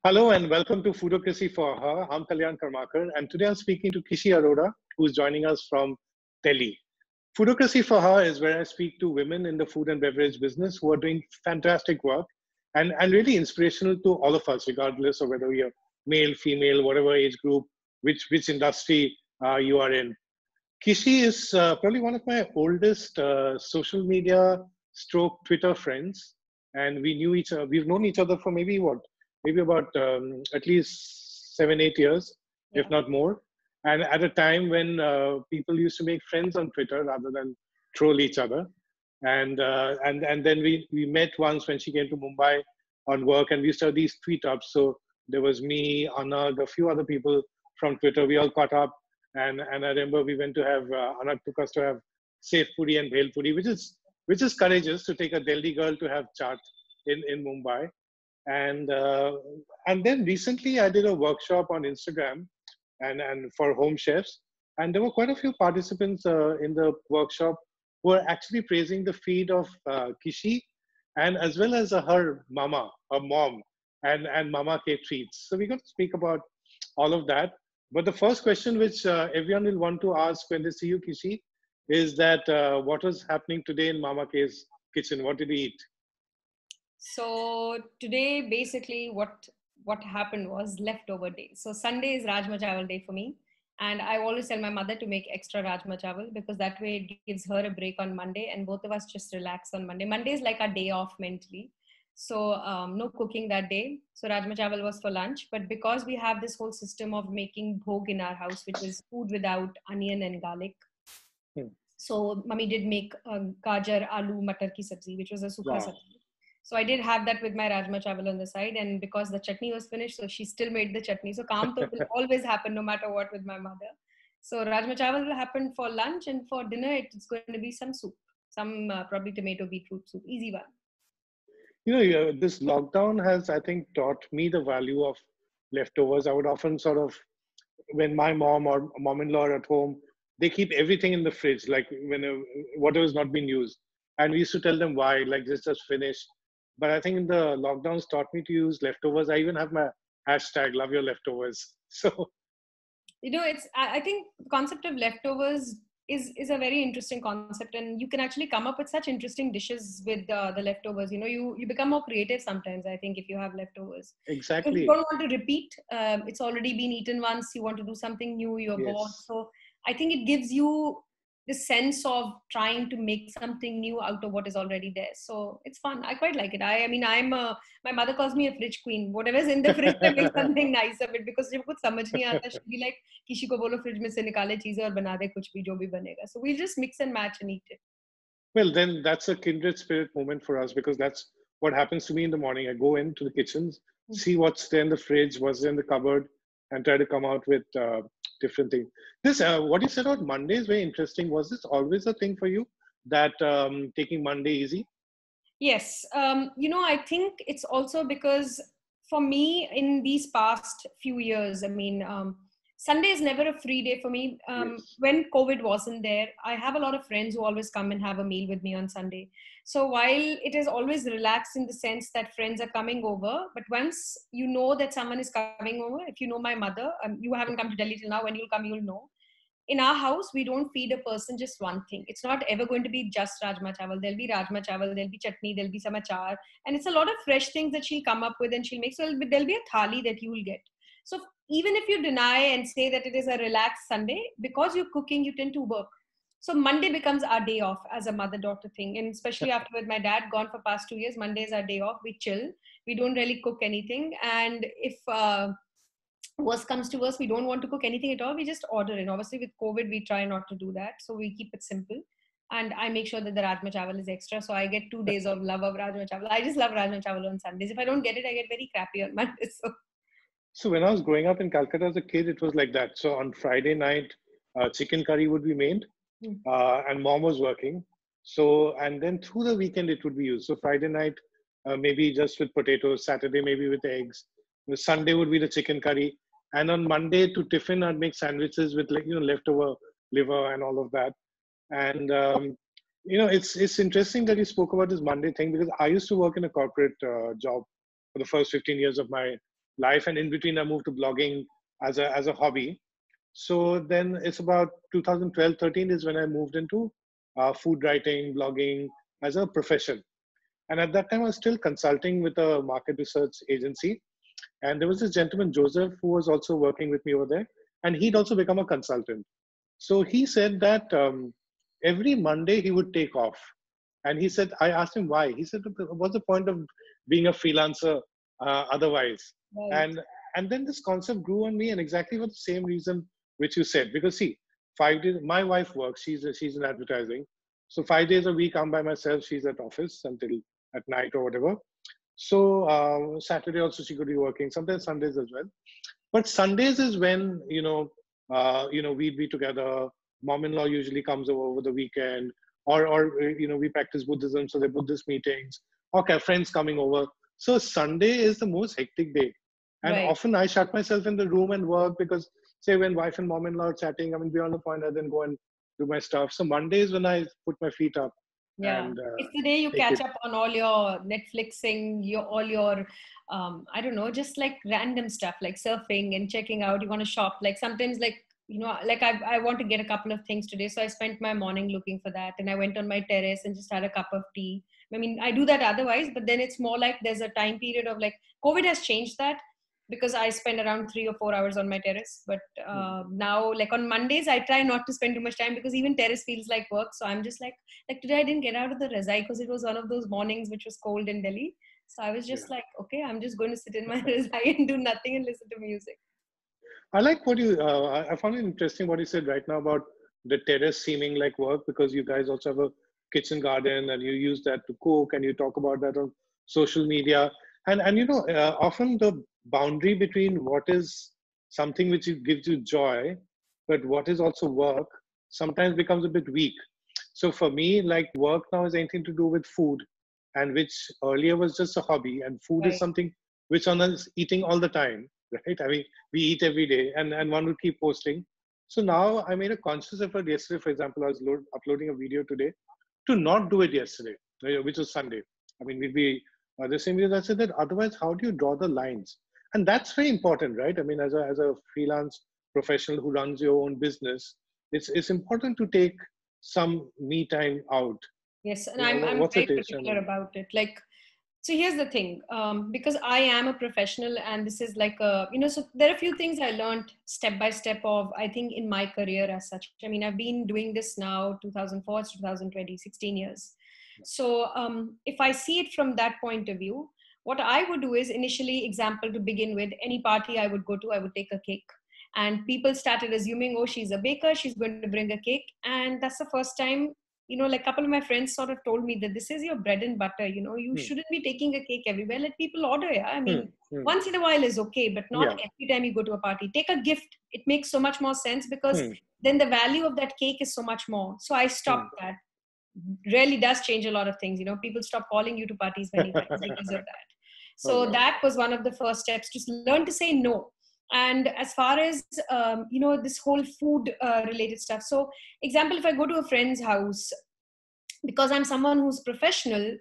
Hello and welcome to Foodocracy for Her. I'm Kalyan Karmakar, and today I'm speaking to Kishi Arora, who's joining us from Delhi. Foodocracy for Her is where I speak to women in the food and beverage business who are doing fantastic work and really inspirational to all of us, regardless of whether you're male, female, whatever age group, which industry you are in. Kishi is probably one of my oldest social media stroke Twitter friends, and we've known each other for maybe about at least 7, 8 years, if Yeah. not more. And at a time when people used to make friends on Twitter rather than troll each other, and then we met once when she came to Mumbai on work, and we started these tweet ups. So there was me, Anag, a few other people from Twitter. We all caught up, and I remember we went to have Anag took us to have safe puri and bhel puri, which is courageous to take a Delhi girl to have chaat in Mumbai. And uh, and then recently I did a workshop on Instagram and for home chefs, and there were quite a few participants in the workshop who were actually praising the feed of Kishi, and as well as her mom, and Mama K treats. So we're going to speak about all of that. But the first question which everyone will want to ask when they see you, Kishi, is that what was happening today in Mama K's kitchen? What did he eat? So today, basically, what happened was leftover day. So Sunday is Rajma Chawal day for me, and I always tell my mother to make extra Rajma Chawal because that way it gives her a break on Monday, and both of us just relax on Monday. Monday is like our day off mentally. So no cooking that day. So Rajma Chawal was for lunch, but because we have this whole system of making bhog in our house, which is food without onion and garlic. Hmm. So mummy did make gajar, aloo, matar ki sabzi, which was a sukha Wow. sabzi. So I did have that with my rajma chawal on the side, and because the chutney was finished, so she still made the chutney. So kaam to will always happen no matter what with my mother. So rajma chawal will happen for lunch, and for dinner it's going to be some soup, some probably tomato beetroot soup, easy one. Yeah, this lockdown has, I think, taught me the value of leftovers. I would often sort of, when my mom or mom-in-law are at home, they keep everything in the fridge, like when whatever has not been used. And we used to tell them why, like this just finished. But I think in the lockdowns taught me to use leftovers. I even have my hashtag, love your leftovers. So It's I think the concept of leftovers is a very interesting concept, and you can actually come up with such interesting dishes with the leftovers. You become more creative sometimes, I think, if you have leftovers, because you exactly, don't want to repeat. It's already been eaten once. You want to do something new. You're bored, yes. so I think it gives you the sense of trying to make something new out of what is already there. So it's fun. I quite like it. I mean, my mother calls me a fridge queen. Whatever's in the fridge, I make something nice of it, because जब कुछ समझ नहीं आता, she'll be like, किसी को बोलो fridge में से निकाले चीजें और बना दे कुछ भी जो भी बनेगा. So we'll just mix and match and eat it. Well, then that's a kindred spirit moment for us, because that's what happens to me in the morning. I go into the kitchens, see what's there in the fridge, what's there in the cupboard, and try to come out with different things. This, what you said about Monday is very interesting. Was this always a thing for you, that taking Monday easy? Yes. I think it's also because for me in these past few years, I mean, Sunday is never a free day for me. Yes. When COVID wasn't there, I have a lot of friends who always come and have a meal with me on Sunday. So while it is always relaxed in the sense that friends are coming over, but once you know that someone is coming over, if you know my mother, you haven't come to Delhi till now, when you'll come, you'll know. In our house, we don't feed a person just one thing. It's not ever going to be just rajma chawal. There'll be rajma chawal, there'll be chutney, there'll be some achar, and it's a lot of fresh things that she'll come up with and she'll make. So there'll be a thali that you will get. So even if you deny and say that it is a relaxed Sunday, because you're cooking, you tend to work. So Monday becomes our day off as a mother-daughter thing, and especially after with my dad gone for past 2 years, Monday is our day off. We chill. We don't really cook anything, and if worst comes to worst, we don't want to cook anything at all, we just order in. Obviously with COVID we try not to do that, so we keep it simple. And I make sure that the rajma chawal is extra, so I get 2 days of love of rajma chawal. I just love rajma chawal on Sundays. If I don't get it, I get very crappy on Mondays. So So when I was growing up in Calcutta as a kid, it was like that. So on Friday night, chicken curry would be made, and mom was working. So, and then through the weekend it would be used. So Friday night, maybe just with potatoes. Saturday maybe with eggs. The Sunday would be the chicken curry, and on Monday to tiffin I'd make sandwiches with, like, leftover liver and all of that. And it's interesting that you spoke about this Monday thing, because I used to work in a corporate job for the first 15 years of my life. And in between, I moved to blogging as a hobby. So then it's about 2012, 13 is when I moved into food writing, blogging as a profession. And at that time, I was still consulting with a market research agency. And there was this gentleman, Joseph, who was also working with me over there. And he'd also become a consultant. So he said that every Monday he would take off. And he said, I asked him why. He said, what's the point of being a freelancer otherwise? Right. And then this concept grew on me, and exactly for the same reason which you said. Because see, 5 days, my wife works, she's in advertising. So 5 days a week, I'm by myself, she's at office until at night or whatever. So Saturday also she could be working, sometimes Sundays as well. But Sundays is when, we'd be together. Mom-in-law usually comes over the weekend, or we practice Buddhism, so there are Buddhist meetings. Okay, friends coming over. So Sunday is the most hectic day. And Right. often I shut myself in the room and work because, say, when wife and mom-in-law are chatting, I mean, beyond the point, I then go and do my stuff. So Monday is when I put my feet up Yeah, and it's the day you take catch it. up on all your Netflixing, all your, I don't know, just like random stuff like surfing and checking out. You want to shop, like sometimes, like like I want to get a couple of things today, so I spent my morning looking for that, and I went on my terrace and just had a cup of tea. I mean, I do that otherwise, but then it's more like there's a time period of like COVID has changed that because I spend around 3 or 4 hours on my terrace. But now, like on Mondays, I try not to spend too much time because even terrace feels like work. So I'm just like today I didn't get out of the razai because it was one of those mornings which was cold in Delhi. So I was Yeah. just like, okay, I'm just going to sit in my razai and do nothing and listen to music. I like what you, I found it interesting what you said right now about the terrace seeming like work, because you guys also have a kitchen garden and you use that to cook and you talk about that on social media. And often the boundary between what is something which gives you joy, but what is also work sometimes becomes a bit weak. So for me, like work now is anything to do with food, and which earlier was just a hobby, and food is Right. something which one is eating all the time, right? I mean, we eat every day, and one will keep posting. So now I made a conscious effort yesterday. For example, I was uploading a video today to not do it yesterday, which was Sunday. I mean, we'd be the same way. I said that otherwise, how do you draw the lines? And that's very important, right? I mean, as a freelance professional who runs your own business, it's important to take some me time out. Yes, and I'm What's very it is? I particular mean, about it. Like, so here's the thing, because I am a professional, and this is like a so there are a few things I learned step by step of, I think, in my career as such. I mean, I've been doing this now 2004 to 2020, 16 years. So if I see it from that point of view, what I would do is initially, example, to begin with, any party I would go to, I would take a cake. And people started assuming, oh, she's a baker, she's going to bring a cake. And that's the first time, like a couple of my friends sort of told me that this is your bread and butter, you hmm, shouldn't be taking a cake everywhere. Let people order. Yeah, I hmm, mean, hmm, once in a while is okay, but not yeah, every time you go to a party. Take a gift. It makes so much more sense because hmm, then the value of that cake is so much more. So I hmm. stopped that. Really does change a lot of things. People stop calling you to parties many times because of that. Oh So God. that was one of the first steps. Just learn to say no. And as far as this whole food related stuff, so example, if I go to a friend's house, because I'm someone who's professional,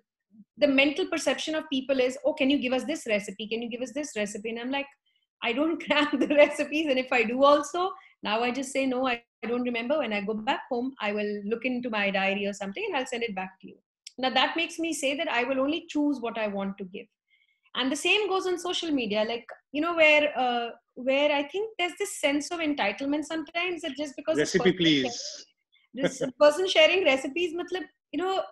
the mental perception of people is, oh, can you give us this recipe? Can you give us this recipe? And I'm like, I don't grab the recipes. And if I do also, now I just say, no, I don't remember. When I go back home, I will look into my diary or something and I'll send it back to you. Now that makes me say that I will only choose what I want to give. And the same goes on social media, like, where I think there's this sense of entitlement sometimes, that just because Recipe, please. this person sharing recipes, matlab, you know,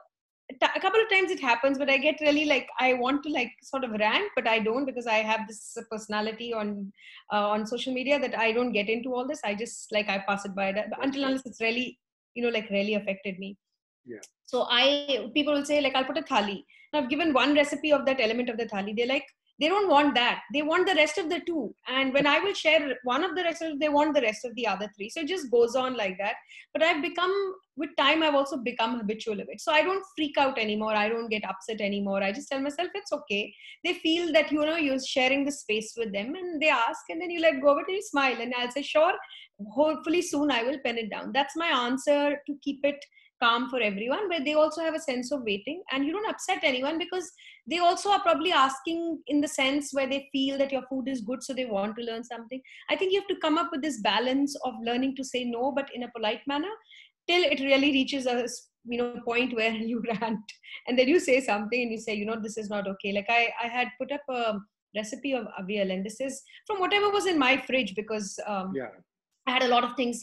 a couple of times it happens, but I get really like, I want to like sort of rant, but I don't, because I have this personality on social media that I don't get into all this. I just like, I pass it by until Okay. unless it's really, like really affected me. Yeah. So people will say like, I'll put a thali. Now I've given one recipe of that element of the thali. They're like, they don't want that. They want the rest of the two. And when I will share one of the rest of, they want the rest of the other three. So it just goes on like that. But with time, I've also become habitual of it. So I don't freak out anymore. I don't get upset anymore. I just tell myself it's okay. They feel that, you're sharing the space with them, and they ask, and then you let go of it and you smile. And I'll say, sure, hopefully soon I will pen it down. That's my answer to keep it calm for everyone, but they also have a sense of waiting, and you don't upset anyone because they also are probably asking in the sense where they feel that your food is good, so they want to learn something. I think you have to come up with this balance of learning to say no, but in a polite manner, till it really reaches a point where you rant, and then you say something and you say, this is not okay. Like I had put up a recipe of avial, and this is from whatever was in my fridge, because Yeah. I had a lot of things,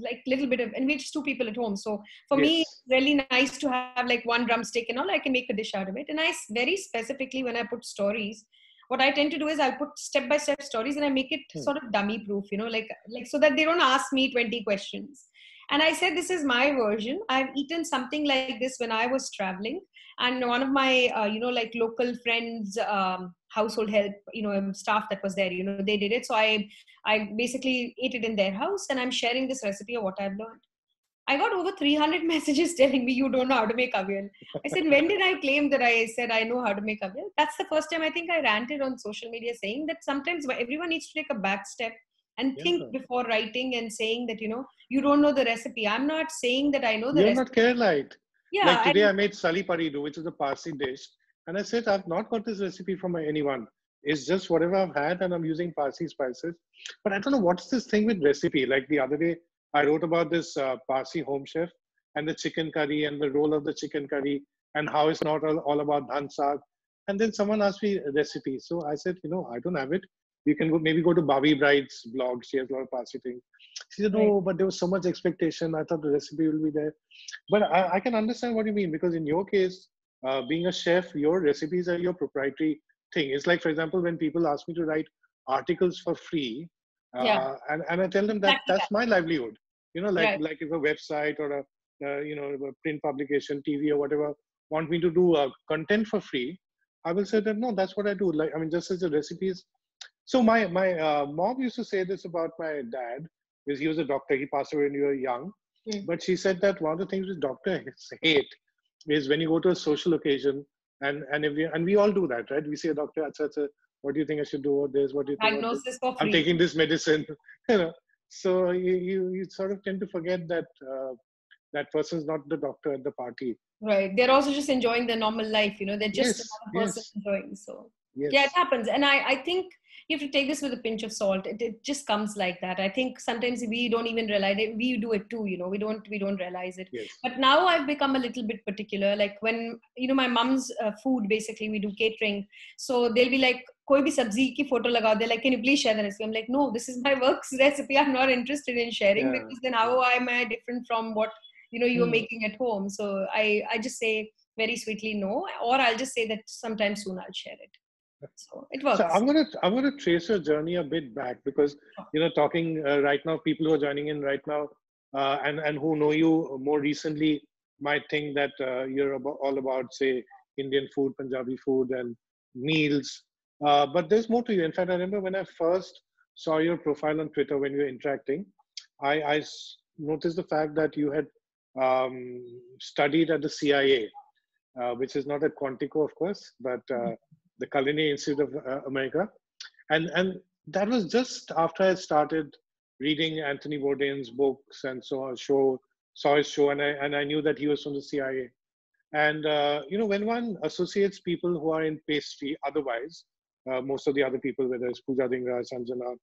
like little bit of, and we're just two people at home. So for me, it's Yes. really nice to have like one drumstick and all. I can make a dish out of it. And I very specifically, when I put stories, what I tend to do is I'll put step-by-step stories, and I make it sort of dummy proof, like so that they don't ask me 20 questions. And I said, this is my version. I've eaten something like this when I was traveling. And one of my, like local friends, household help, staff that was there, they did it. So I basically ate it in their house, and I'm sharing this recipe of what I've learned. I got over 300 messages telling me you don't know how to make avial. I said, when did I claim that I said I know how to make avial? That's the first time I think I ranted on social media saying that sometimes everyone needs to take a back step and Yeah. think before writing and saying that, you don't know the recipe. I'm not saying that I know the You're recipe. not Keralite. Yeah. Like today, And I made sali paridu, which is a Parsi dish. And I said, I've not got this recipe from anyone. It's just whatever I've had, and I'm using Parsi spices. But I don't know what's this thing with recipe. Like the other day, I wrote about this Parsi home chef and the chicken curry and the role of the chicken curry and how it's not all about dhan saag. And then someone asked me a recipe. So I said, I don't have it. You can maybe go to Bobby Bride's blog. She has a lot of Parsi things. She said, right, no, but there was so much expectation. I thought the recipe will be there. But I can understand what you mean, because in your case, being a chef, your recipes are your proprietary thing. It's like, for example, when people ask me to write articles for free, yeah, and I tell them that exactly that's that. my livelihood. Right. Like if a website or a print publication, TV or whatever want me to do content for free, I will say that no, that's what I do. Like I mean, just as the recipes. So my mom used to say this about my dad, because he was a doctor. He passed away when you were young. Mm. But she said that one of the things which doctors hate is when you go to a social occasion, and we all do that, right? We see a doctor, etc. What do you think I should do about this? What do you think about this? Diagnosis for I'm free. taking this medicine. you know. So you sort of tend to forget that that person's not the doctor at the party. Right. They're also just enjoying their normal life, they're just Yes, another person yes, enjoying. So yeah, it yes. happens. And I think you have to take this with a pinch of salt. It just comes like that. I think sometimes we don't even realize it. We do it too, we don't realize it. Yes. But now I've become a little bit particular. Like when, my mom's food, basically we do catering. So they'll be like, koi bhi sabzi ki photo laga. They're like, can you please share the recipe? I'm like, no, this is my work's recipe. I'm not interested in sharing, Yeah. because then Yeah. how am I different from what you're Hmm. making at home? So I just say very sweetly no, or I'll just say that sometime soon I'll share it. So it So works. I'm gonna trace your journey a bit back, because talking right now, people who are joining in right now, and who know you more recently might think that you're all about, say, Indian food, Punjabi food, and meals. But there's more to you. In fact, I remember when I first saw your profile on Twitter when we were interacting, I noticed the fact that you had studied at the CIA, which is not at Quantico, of course, but the Culinary Institute of America. And that was just after I started reading Anthony Bourdain's books and saw his show, and I knew that he was from the CIA. And when one associates people who are in pastry, otherwise, most of the other people, whether it's Pooja Dhingra, Sanjana,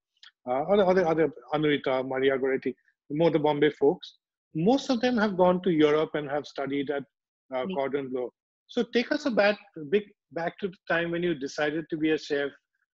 or other Anurita, Maria Goretti, more the Bombay folks, most of them have gone to Europe and have studied at Cordon Bleu. So take us back to the time when you decided to be a chef,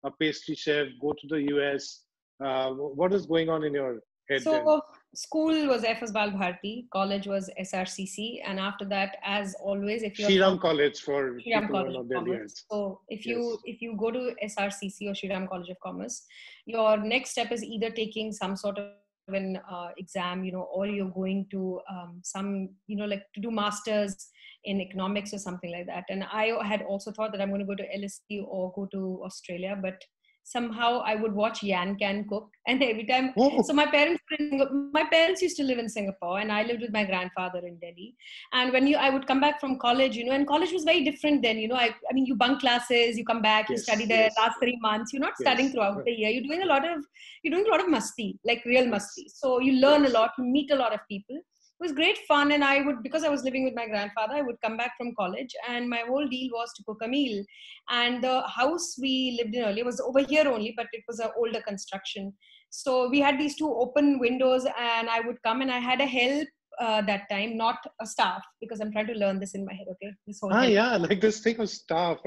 a pastry chef, go to the US. What is going on in your head then? So school was FS Bal Bharti, college was SRCC, and after that, as always, if you're from Shriram College for Shriram people who are College of not Delhiites. Commerce. So if you Yes. if you go to SRCC or Shriram College of Commerce, your next step is either taking some sort of an exam, or you're going to some, like to do masters in economics or something like that. And I had also thought that I'm going to go to LSE or go to Australia, but somehow I would watch Yan Can cook, and every time. So Oh, my parents used to live in Singapore, and I lived with my grandfather in Delhi. And when I would come back from college, and college was very different then. I mean, you bunk classes, you come back, you study yes, there. yes, Last 3 months, you're not studying yes, throughout the year. You're doing a lot of musty, like real musty. yes, So you learn a yes. lot, you meet a lot of people. It was great fun. And I would, because I was living with my grandfather, I would come back from college and my whole deal was to cook a meal. And the house we lived in earlier was over here only, but it was an older construction. So we had these two open windows and I would come and I had a help that time, not a staff, because I'm trying to learn this in my head. Okay. This whole Ah, help. yeah, like this thing of staff.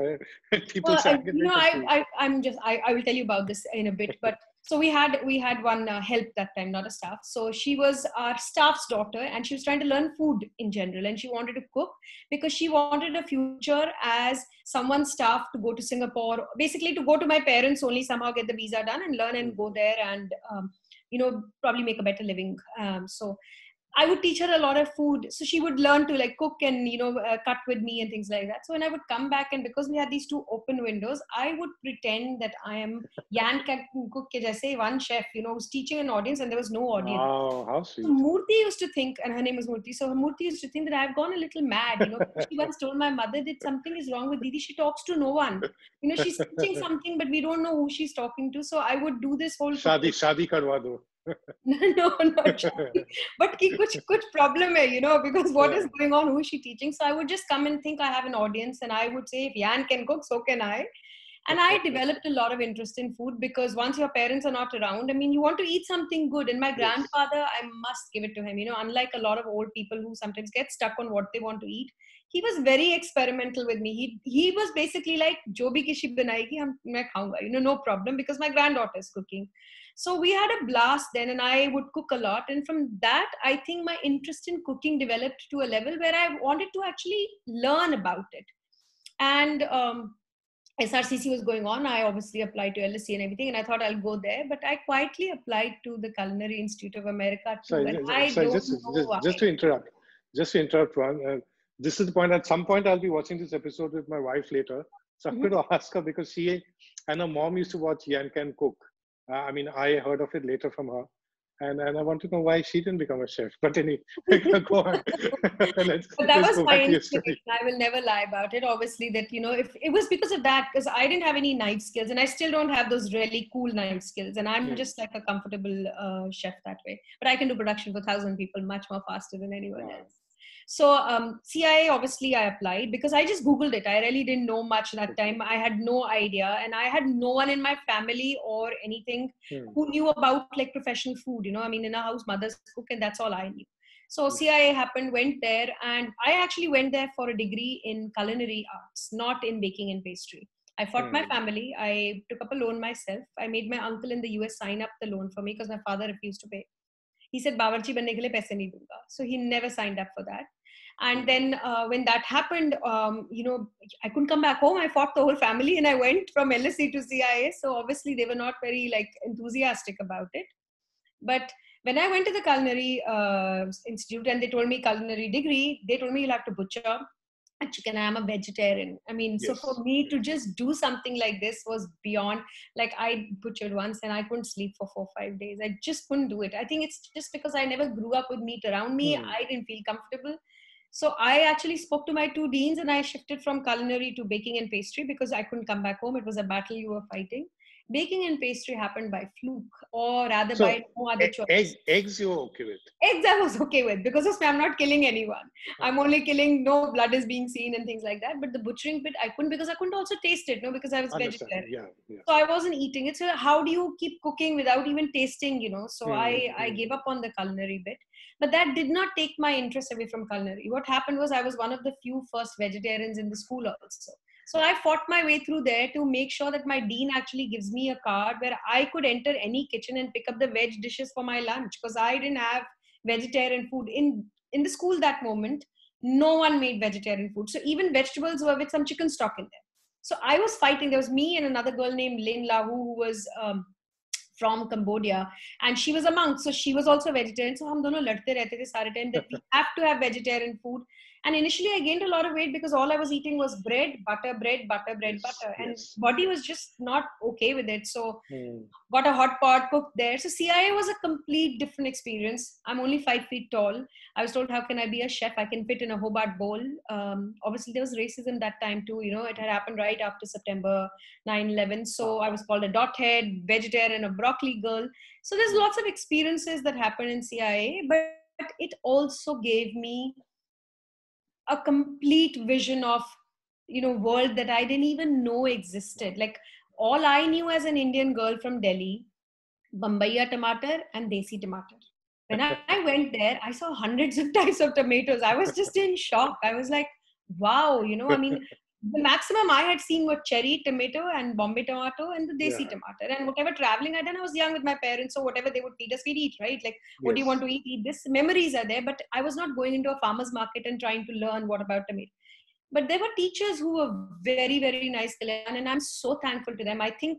People Well, say, I get very confused. I will tell you about this in a bit. But so we had one help that time, not a staff. So she was our staff's daughter, and she was trying to learn food in general, and she wanted to cook because she wanted a future as someone's staff to go to Singapore, basically to go to my parents only, somehow get the visa done and learn and go there and probably make a better living. So I would teach her a lot of food. So she would learn to like cook and, cut with me and things like that. So when I would come back and because we had these two open windows, I would pretend that I am Yan Cook ke jaise, one chef, who's teaching an audience and there was no audience. Wow, how So sweet. Murthy used to think, and her name was Murthy. So Murthy used to think that I've gone a little mad. She once told my mother that something is wrong with Didi. She talks to no one. She's teaching something, but we don't know who she's talking to. So I would do this whole Shadi karwa do. no, not Shadi. But ki kuch problem hai, because what is going on? Who is she teaching? So I would just come and think I have an audience, and I would say, if Yan can cook, so can I. And I developed a lot of interest in food because once your parents are not around, I mean, you want to eat something good. And my grandfather, I must give it to him. Unlike a lot of old people who sometimes get stuck on what they want to eat, he was very experimental with me. He was basically like, "Jo bhi kishi banayegi, main khaunga." No problem, because my granddaughter is cooking. So we had a blast then, and I would cook a lot. And from that, I think my interest in cooking developed to a level where I wanted to actually learn about it. And SRCC was going on. I obviously applied to LSE and everything, and I thought I'll go there. But I quietly applied to the Culinary Institute of America too, and I don't know why. Just to interrupt, one. This is the point. At some point, I'll be watching this episode with my wife later. So I'm going to ask her because she and her mom used to watch Yan Can Cook. I mean, I heard of it later from her. And I want to know why she didn't become a chef. But anyway, go on. But that was my inspiration. I will never lie about it. Obviously, that, if it was because of that, because I didn't have any knife skills and I still don't have those really cool knife skills. And I'm just like a comfortable chef that way. But I can do production for 1,000 people much more faster than anyone else. So CIA, obviously, I applied because I just Googled it. I really didn't know much that time. I had no idea. And I had no one in my family or anything who knew about like professional food. I mean, in our house, mothers cook and that's all I knew. So CIA happened, went there. And I actually went there for a degree in culinary arts, not in baking and pastry. I fought my family. I took up a loan myself. I made my uncle in the US sign up the loan for me because my father refused to pay. He said, "Bawarchi banne ke liye paise nahi dunga." So he never signed up for that. And then when that happened, I couldn't come back home. I fought the whole family and I went from LSE to CIA. So obviously they were not very like enthusiastic about it. But when I went to the Culinary Institute and they told me culinary degree, they told me you'll have to butcher a chicken. I am a vegetarian. I mean, so for me to just do something like this was beyond, like I butchered once and I couldn't sleep for 4 or 5 days. I just couldn't do it. I think it's just because I never grew up with meat around me. I didn't feel comfortable. So I actually spoke to my two deans and I shifted from culinary to baking and pastry because I couldn't come back home. It was a battle you were fighting. Baking and pastry happened by fluke, or rather by no other choice. Eggs you were okay with? Eggs I was okay with because I'm not killing anyone. I'm only killing, no blood is being seen and things like that. But the butchering bit I couldn't because I couldn't also taste it, because I was vegetarian. So I wasn't eating it. So how do you keep cooking without even tasting, So I gave up on the culinary bit. But that did not take my interest away from culinary. What happened was I was one of the few first vegetarians in the school also. So I fought my way through there to make sure that my dean actually gives me a card where I could enter any kitchen and pick up the veg dishes for my lunch, because I didn't have vegetarian food. In the school that moment, no one made vegetarian food. So even vegetables were with some chicken stock in there. So I was fighting. There was me and another girl named Ling Lahu, who was from Cambodia, and she was a monk, so she was also vegetarian. So hum dono ladte rehte the sare time that we have to have vegetarian food. And initially I gained a lot of weight because all I was eating was bread, butter, and body was just not okay with it. So got a hot pot, cooked there. So CIA was a complete different experience. I'm only 5 feet tall. I was told, how can I be a chef? I can fit in a Hobart bowl. Obviously there was racism that time too. It had happened right after September 9/11. So I was called a dot head, vegetarian, a broccoli girl. So there's lots of experiences that happen in CIA. But but it also gave me a complete vision of, world that I didn't even know existed. Like, all I knew as an Indian girl from Delhi, Bombaya tomato and Desi tomato. When I went there, I saw hundreds of types of tomatoes. I was just in shock. I was like, wow, I mean, the maximum I had seen were cherry tomato and Bombay tomato and the Desi Yeah. tomato. And whatever traveling I'd done, I was young with my parents. So whatever they would feed us, we'd eat, right? Like, what do you want Yes. to eat? Eat this. Memories are there. But I was not going into a farmer's market and trying to learn what about tomato. But there were teachers who were very, very nice, Kalyan, and I'm so thankful to them. I think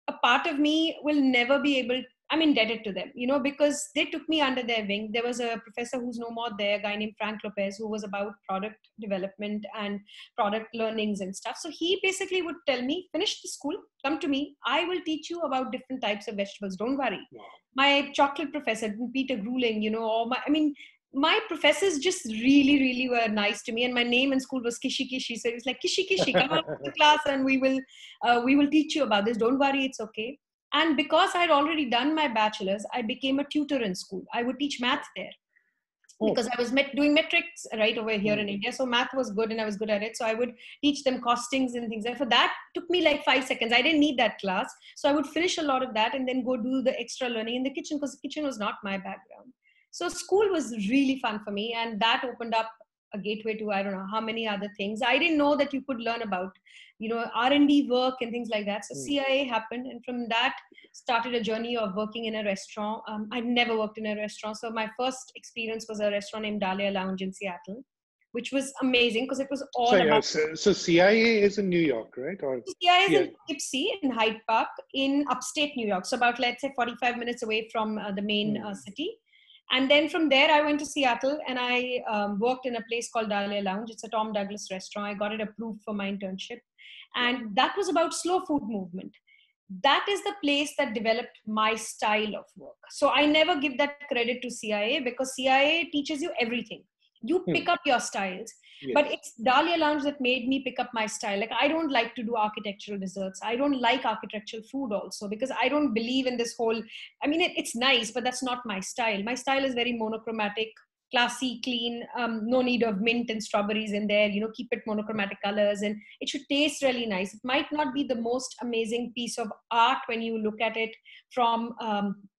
a part of me will never be able, I'm indebted to them, because they took me under their wing. There was a professor who's no more there, a guy named Frank Lopez, who was about product development and product learnings and stuff. So he basically would tell me, finish the school, come to me, I will teach you about different types of vegetables, don't worry. Wow. My chocolate professor, Peter Grueling, or my professors just really, really were nice to me. And my name in school was Kishi Kishi. So it was like, Kishi Kishi, come on to class and we will teach you about this. Don't worry, it's okay. And because I had already done my bachelor's, I became a tutor in school. I would teach math there because I was doing metrics right over here in India. So math was good and I was good at it. So I would teach them costings and things. And for that, took me like 5 seconds. I didn't need that class. So I would finish a lot of that and then go do the extra learning in the kitchen because the kitchen was not my background. So school was really fun for me. And that opened up a gateway to, I don't know how many other things. I didn't know that you could learn about, R&D work and things like that. So CIA happened. And from that, started a journey of working in a restaurant. I'd never worked in a restaurant. So my first experience was a restaurant named Dahlia Lounge in Seattle, which was amazing because it was all about. So CIA is in New York, right? Or CIA is yeah. in Poughkeepsie in Hyde Park in upstate New York. So about, let's say, 45 minutes away from the main city. And then from there, I went to Seattle and I worked in a place called Dahlia Lounge. It's a Tom Douglas restaurant. I got it approved for my internship. And that was about slow food movement. That is the place that developed my style of work. So I never give that credit to CIA because CIA teaches you everything. You pick up your styles. Yes. But it's Dahlia Lounge that made me pick up my style. Like, I don't like to do architectural desserts. I don't like architectural food also because I don't believe in this whole, I mean, it's nice, but that's not my style. My style is very monochromatic, classy, clean, no need of mint and strawberries in there, keep it monochromatic colors and it should taste really nice. It might not be the most amazing piece of art when you look at it from,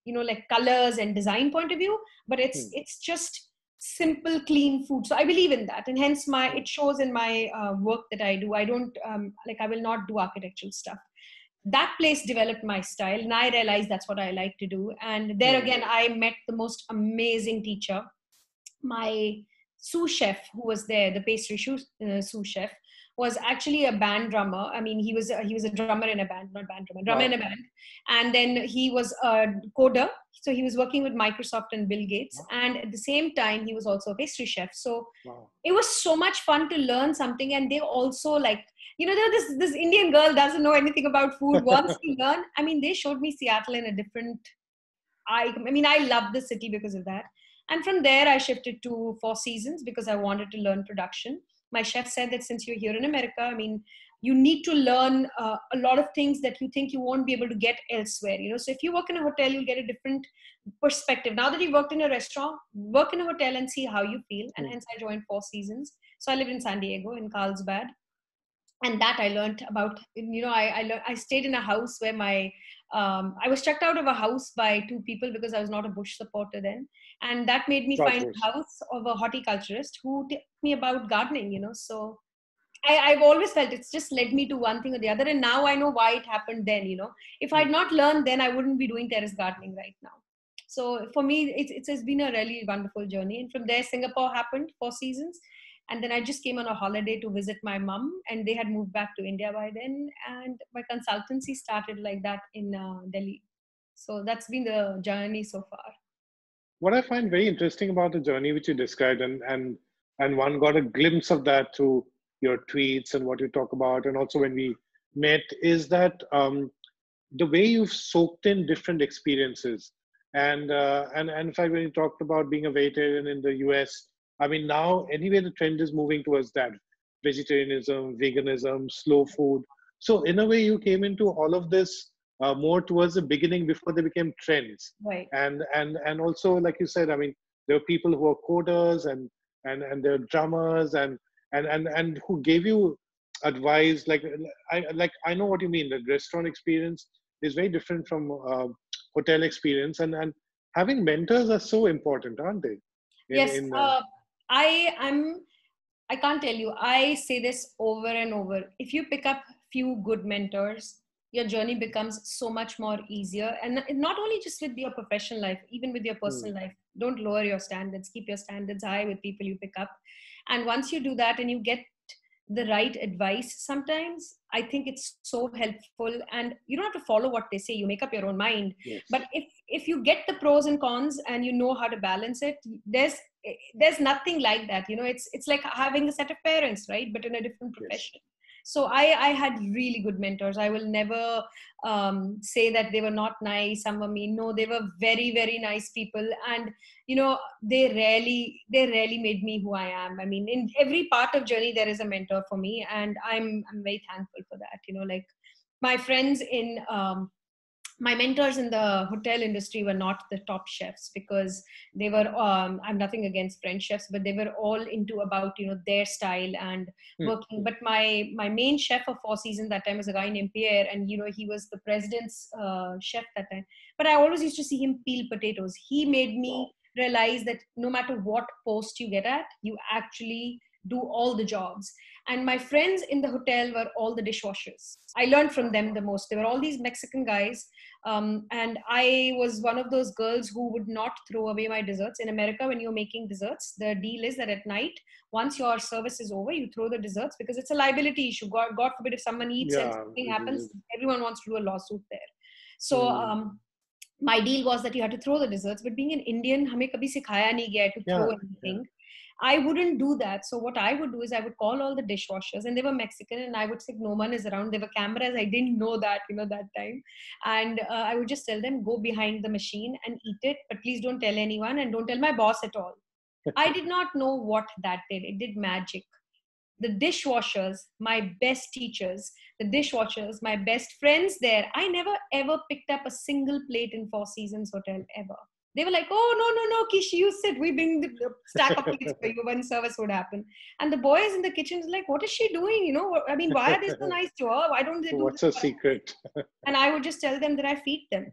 like colors and design point of view, but it's just simple, clean food. So I believe in that. And hence it shows in my work that I do. I don't, I will not do architectural stuff. That place developed my style and I realized that's what I like to do. And there again, I met the most amazing teacher. My sous chef who was there, the pastry sous chef, was actually a band drummer. I mean, he was a drummer in a band, not band drummer, drummer in a band. And then he was a coder. So he was working with Microsoft and Bill Gates. And at the same time, he was also a pastry chef. So it was so much fun to learn something. And they also this Indian girl doesn't know anything about food, wants to learn. I mean, they showed me Seattle in a different, I love the city because of that. And from there, I shifted to Four Seasons because I wanted to learn production. My chef said that since you're here in America, you need to learn a lot of things that you think you won't be able to get elsewhere. So if you work in a hotel, you'll get a different perspective. Now that you've worked in a restaurant, work in a hotel and see how you feel. And hence I joined Four Seasons. So I live in San Diego, in Carlsbad. And that I learned about, I stayed in a house where I was checked out of a house by two people because I was not a Bush supporter then. And that made me find a house of a horticulturist who taught me about gardening, So I've always felt it's just led me to one thing or the other. And now I know why it happened then, If I had not learned then, I wouldn't be doing terrace gardening right now. So for me, it's been a really wonderful journey. And from there, Singapore happened, 4 seasons. And then I just came on a holiday to visit my mom, and they had moved back to India by then. And my consultancy started like that in Delhi. So that's been the journey so far. What I find very interesting about the journey which you described, and one got a glimpse of that through your tweets and what you talk about, and also when we met, is that the way you've soaked in different experiences. And in fact, when you talked about being a vegetarian in the US, now anyway, the trend is moving towards that vegetarianism, veganism, slow food. So in a way, you came into all of this more towards the beginning before they became trends. Right. And also, like you said, there were people who were coders and there were drummers and who gave you advice. I know what you mean. The restaurant experience is very different from hotel experience, and having mentors are so important, aren't they? Yes, I I can't tell you. I say this over and over. If you pick up few good mentors, your journey becomes so much more easier. And not only just with your professional life, even with your Hmm. personal life. Don't lower your standards. Keep your standards high with people you pick up. And once you do that and you get the right advice, sometimes I think it's so helpful. And you don't have to follow what they say. You make up your own mind. But Yes. if you get the pros and cons and you know how to balance it, there's nothing like that. It's like having a set of parents, right? But in a different Yes. profession. So I had really good mentors. I will never say that they were not nice, some were mean. No, they were very, very nice people. And they really made me who I am. I mean, in every part of journey there is a mentor for me, and I'm very thankful for that. Like my friends in my mentors in the hotel industry were not the top chefs, because they were I'm nothing against French chefs, but they were all into about their style and Hmm. working. But my main chef of Four Seasons that time was a guy named Pierre, and he was the president's chef that time. But I always used to see him peel potatoes. He made Wow. me realize that no matter what post you get at, you actually do all the jobs. And my friends in the hotel were all the dishwashers. I learned from them the most. They were all these Mexican guys, and I was one of those girls who would not throw away my desserts. In America, when you're making desserts, the deal is that at night, once your service is over, you throw the desserts, because it's a liability issue. God forbid if someone eats and Yeah. something happens, everyone wants to do a lawsuit there. So Hmm. my deal was that you had to throw the desserts. But being an Indian, हमें कभी सिखाया नहीं गया है to throw Yeah. Yeah. anything. I wouldn't do that. So what I would do is I would call all the dishwashers, and they were Mexican, and I would say no one is around. There were cameras. I didn't know that, that time. And I would just tell them, go behind the machine and eat it, but please don't tell anyone, and don't tell my boss at all. I did not know what that did. It did magic. The dishwashers, my best teachers, the dishwashers, my best friends there. I never ever picked up a single plate in Four Seasons Hotel ever. They were like, oh, no, no, no, Kishi, you sit. We bring the stack of plates for you when service would happen. And the boys in the kitchen is like, what is she doing? I mean, why are they so nice to her? Why don't they do this What's a for us? secret? And I would just tell them that I feed them.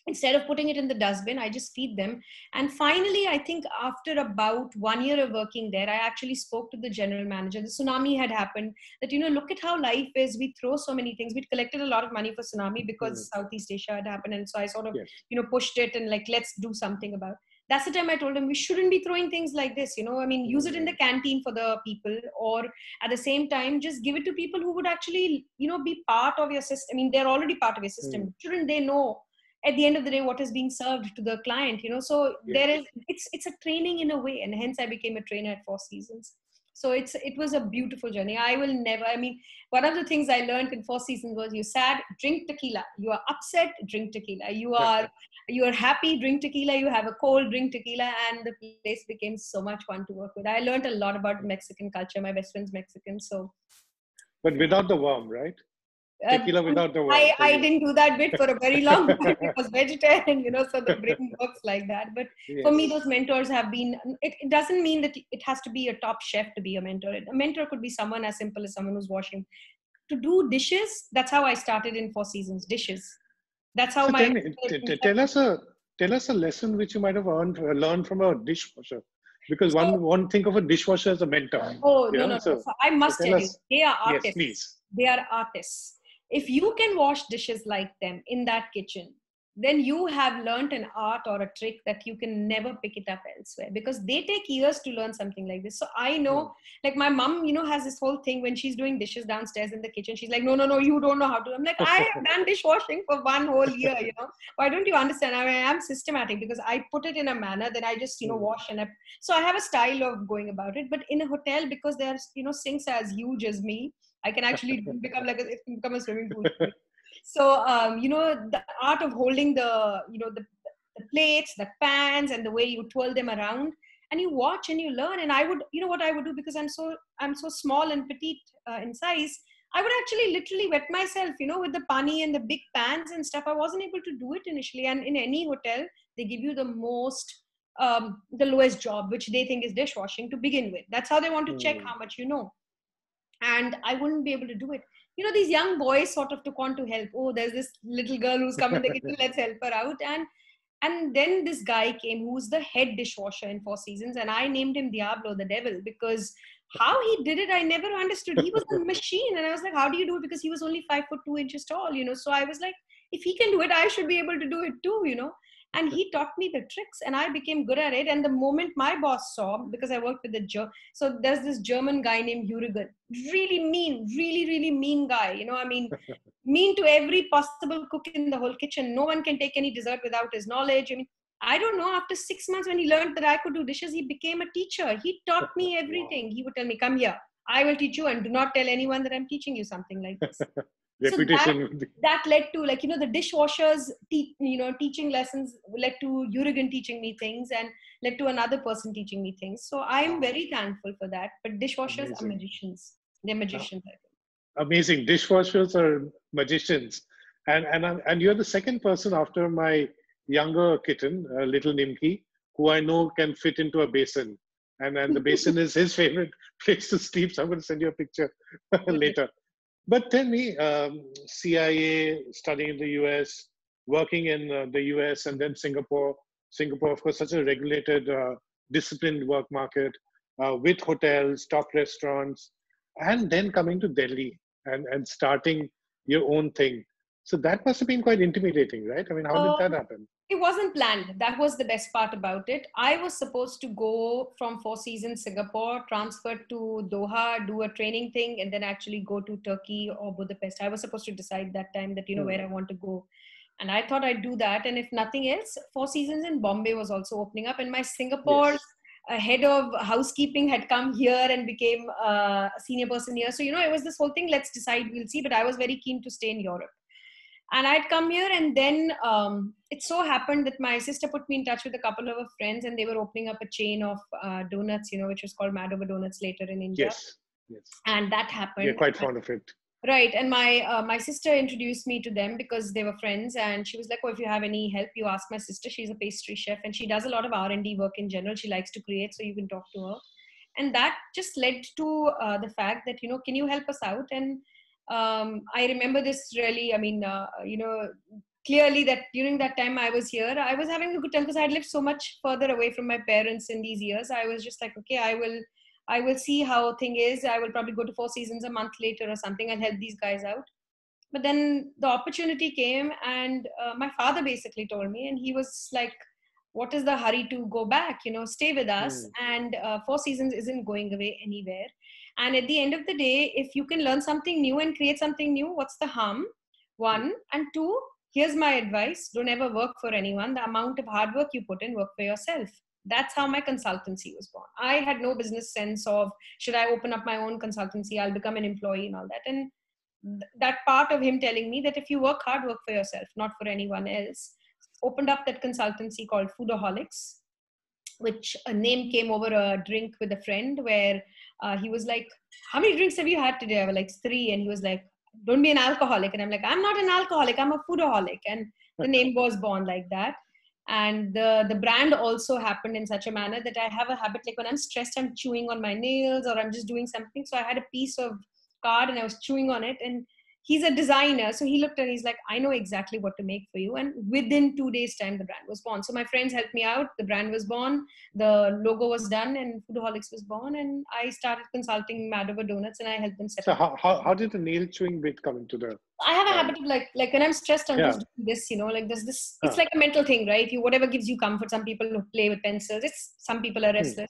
Instead of putting it in the dustbin, I just feed them. And finally, I think after about 1 year of working there, I actually spoke to the general manager. The tsunami had happened. That, look at how life is. We throw so many things. We'd collected a lot of money for tsunami Hmm. because Southeast Asia had happened. And so I sort of, Yes. pushed it and like, let's do something about it. That's the time I told him we shouldn't be throwing things like this. I mean, use it in the Hmm. canteen for the people, or at the same time, just give it to people who would actually, be part of your system. I mean, they're already part of your Hmm. system. Shouldn't they know at the end of the day what is being served to the client? So Yes. it's a training in a way, and hence I became a trainer at Four Seasons. So it was a beautiful journey. I will never, I mean, one of the things I learned in Four Seasons was, you sad, drink tequila. You are upset, drink tequila. You are happy, drink tequila. You have a cold, drink tequila. And the place became so much fun to work with. I learned a lot about Mexican culture. My best friend's Mexican. So But without the worm, right? uh, Tequila without the worm I, for I you. didn't do that bit for a very long time. I was vegetarian, so the brain works like that. But for me, Yes. those mentors have been, it doesn't mean that it has to be a top chef to be a mentor. A mentor could be someone as simple as someone who's washing. To do dishes, that's how I started in Four Seasons, dishes. That's how So my tell us a lesson which you might have learned from a dishwasher, because so one think of a dishwasher as a mentor, oh, no, no, no. So So I must tell tell you, us. they are Yes, artists. please. They are artists. If you can wash dishes like them in that kitchen, then you have learned an art or a trick that you can never pick it up elsewhere, because they take years to learn something like this. So I Hmm. know, like my mom, has this whole thing when she's doing dishes downstairs in the kitchen. She's like, no, no, no, you don't know how to. I'm like, I have done dishwashing for one whole year. Why don't you understand? I mean, I'm systematic because I put it in a manner that I just, Hmm. wash so I have a style of going about it. But in a hotel, because there's, sinks as huge as me, I can actually become it can become a swimming pool for me. So, the art of holding the plates, the pans, and the way you twirl them around, and you watch and you learn. And I would, what I would do, because I'm so small and petite in size, I would actually literally wet myself, with the pani and the big pans and stuff. I wasn't able to do it initially. And in any hotel, they give you the most the lowest job, which they think is dishwashing to begin with. That's how they want to check Hmm. how much you know. And I wouldn't be able to do it. These young boys sort of took on to help. Oh, there's this little girl who's come in the kitchen, let's help her out. And then this guy came who's the head dishwasher in Four Seasons, and I named him Diablo, the devil, because how he did it, I never understood. He was a machine, and I was like, how do you do it? Because he was only 5'2" tall, So I was like, if he can do it, I should be able to do it too. And he taught me the tricks, and I became good at it. And the moment my boss saw, because I worked with so there's this German guy named Jürgen, really mean, really, really mean guy. Mean to every possible cook in the whole kitchen. No one can take any dessert without his knowledge. I don't know, after 6 months when he learned that I could do dishes, he became a teacher. He taught me everything. He would tell me, come here, I will teach you, and do not tell anyone that I'm teaching you something like this. So Reputation. that led to, the dishwashers, teaching lessons led to Jürgen teaching me things, and led to another person teaching me things. So I'm very thankful for that. But dishwashers are magicians. They're magicians, I think. Amazing. Dishwashers are magicians. And you're the second person after my younger kitten, little Nimki, who I know can fit into a basin. And the basin is his favorite place to sleep. So I'm going to send you a picture later. But tell me, CIA, studying in the US, working in the US, and then Singapore. Singapore, of course, such a regulated, disciplined work market with hotels, top restaurants, and then coming to Delhi and starting your own thing. So that must have been quite intimidating, right? How did that happen? It wasn't planned. That was the best part about it. I was supposed to go from Four Seasons Singapore, transfer to Doha, do a training thing, and then actually go to Turkey or Budapest. I was supposed to decide that time that, where I want to go. And I thought I'd do that. And if nothing else, Four Seasons in Bombay was also opening up. And my Singapore head of housekeeping had come here and became a senior person here. So, it was this whole thing, let's decide, we'll see. But I was very keen to stay in Europe. And I'd come here, and then it so happened that my sister put me in touch with a couple of her friends, and they were opening up a chain of donuts, which was called Mad Over Donuts later in India. Yes. And that happened. You're quite fond of it. Right. And my sister introduced me to them because they were friends, and she was like, oh, if you have any help, you ask my sister. She's a pastry chef, and she does a lot of R&D work in general. She likes to create, so you can talk to her. And that just led to the fact that, can you help us out? And I remember this really, clearly that during that time I was here, I was having a good time because I had lived so much further away from my parents in these years. I was just like, okay, I will see how thing is. I will probably go to Four Seasons a month later or something. I'll help these guys out. But then the opportunity came, and my father basically told me, and he was like, what is the hurry to go back? Stay with us. And Four Seasons isn't going away anywhere. And at the end of the day, if you can learn something new and create something new, what's the harm? One. And two, here's my advice. Don't ever work for anyone. The amount of hard work you put in, work for yourself. That's how my consultancy was born. I had no business sense of, should I open up my own consultancy? I'll become an employee and all that. And that part of him telling me that if you work hard, work for yourself, not for anyone else, opened up that consultancy called Foodaholics, which a name came over a drink with a friend where he was like, how many drinks have you had today? I was like, 3. And he was like, don't be an alcoholic. And I'm like, I'm not an alcoholic, I'm a foodaholic. And the name was born like that. And the brand also happened in such a manner that I have a habit, like when I'm stressed, I'm chewing on my nails or I'm just doing something. So I had a piece of card and I was chewing on it, and he's a designer. So he looked and he's like, I know exactly what to make for you. And within 2 days time, the brand was born. So my friends helped me out. The brand was born. The logo was done, and Foodaholics was born. And I started consulting Mad Over Donuts, and I helped them set up. So how did the nail chewing bit come into the... I have a habit of like when I'm stressed, I'm just doing this, like there's this, it's like a mental thing, right? Whatever gives you comfort. Some people who play with pencils, some people are restless.